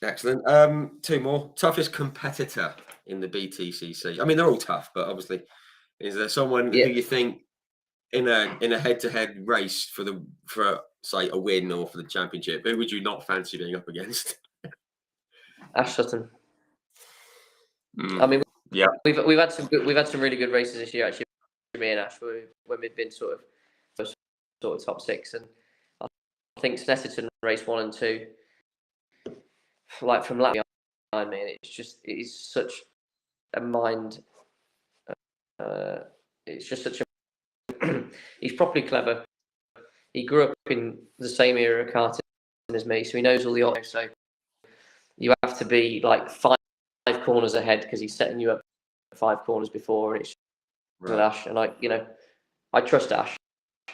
Excellent. Two more. Toughest competitor in the BTCC. I mean, they're all tough, but obviously, is there someone who you think in a head-to-head race for say a win or for the championship, who would you not fancy being up against? Ash Sutton. I mean, we've had some really good races this year. Actually, me and Ash, when we've been sort of top six, and I think Snetterton race 1 and 2, like from lap behind me, it is such a mind. It's just such a. He's properly clever. He grew up in the same era of karting as me, so he knows all the autos. So you have to be like 5 corners ahead because he's setting you up 5 corners before, and it's with Ash. And I trust Ash.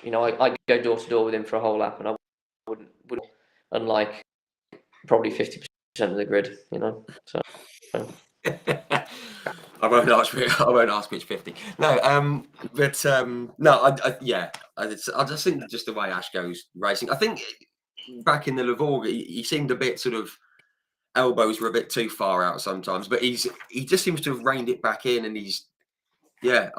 I go door to door with him for a whole lap, and I wouldn't unlike probably 50% of the grid. So. I won't ask which 50. No, no. I just think just the way Ash goes racing. I think back in the Levorg, he seemed a bit sort of elbows were a bit too far out sometimes, but he just seems to have reined it back in, and he's a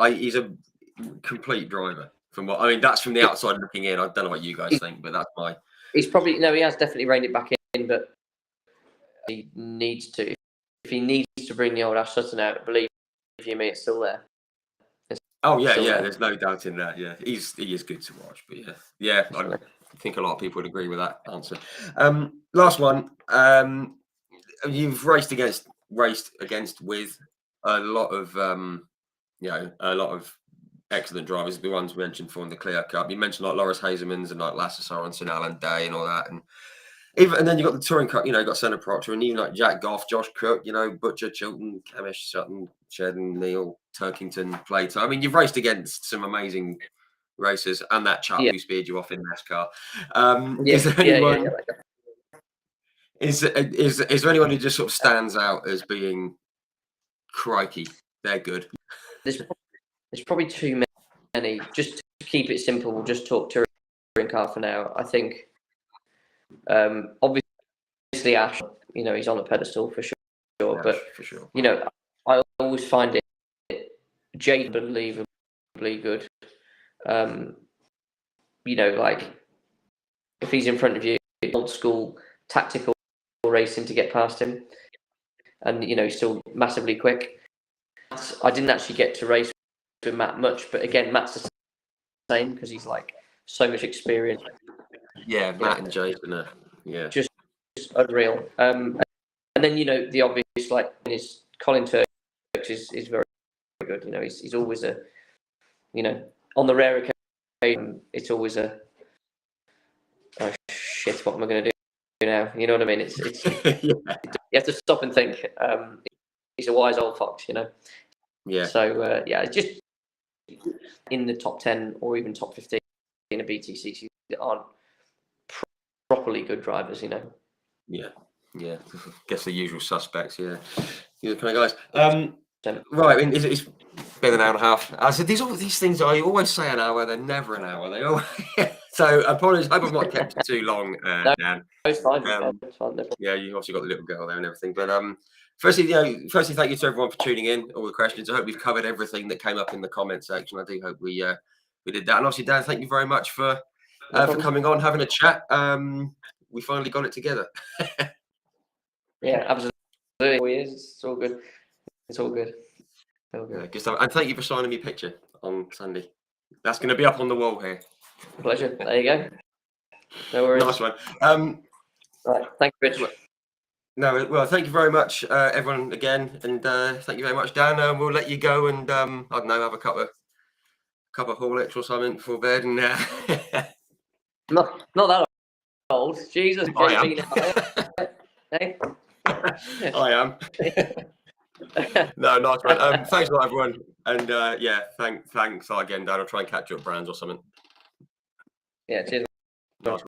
complete driver. From what I mean, that's from the outside looking in. I don't know what you guys think, but that's my. He's probably he has definitely reined it back in, but he needs to. If he needs to bring the old Ash Sutton out, believe you me, it's still there. There. There's no doubt in that. Yeah, he is good to watch. But I think a lot of people would agree with that answer. Last one. You've raced against with a lot of excellent drivers. The ones mentioned for in the Clear Cup. You mentioned like Loris Hazemans and like Lasse Sorensen, Alan Day, and all that, and then you got the Touring Cup. You got Senna Proctor, and even like Jack Goff, Josh Cook, Butcher, Chilton, Camish, Sutton, Shedden, Neil, Turkington, Plato. I mean, you've raced against some amazing racers, and that chap who speared you off in NASCAR. Is there anyone? Is there anyone who just sort of stands out as being crikey? They're good. There's probably too many. Just to keep it simple, we'll just talk touring car for now. I think, obviously Ash, he's on a pedestal for sure. Yeah, but for sure. I always find it unbelievably good. Like if he's in front of you, old school tactical racing to get past him, and he's still massively quick. I didn't actually get to race with Matt much, but again, Matt's the same because he's like so much experience. Yeah, Matt and Jason just unreal. And then the obvious like is Colin Turks is very good. He's always a on the rare occasion it's always a oh shit, what am I going to do now? You know what I mean? It's you have to stop and think. He's a wise old fox, Yeah. So just in the top 10 or even top 15 in a BTCC that aren't properly good drivers, Yeah. Guess the usual suspects. Yeah. These are kind of guys. Right. I mean, it's been an hour and a half. I said these things. I always say an hour. They're never an hour. They always. So apologies. I hope I've not kept it too long, Dan. It's fine. It's fine. Yeah, you obviously got the little girl there and everything. But firstly, thank you to everyone for tuning in. All the questions. I hope we've covered everything that came up in the comment section. I do hope we did that. And obviously, Dan, thank you very much for coming on, having a chat. We finally got it together. Yeah, absolutely. It's all good. It's all good. Yeah, good stuff. And thank you for signing me a picture on Sunday. That's going to be up on the wall here. Pleasure. There you go. No worries. Nice one. Right. Thank you, Rich. No, well, thank you very much, everyone, again, and thank you very much, Dan. We'll let you go and I don't know, have a cup of Horlicks or something before bed, and not that old. Jesus, I am. Hey? I am. No, nice one. Thanks a lot, everyone. And yeah, thanks again, Dan. I'll try and catch you at Brands or something. Yeah, cheers. Nice.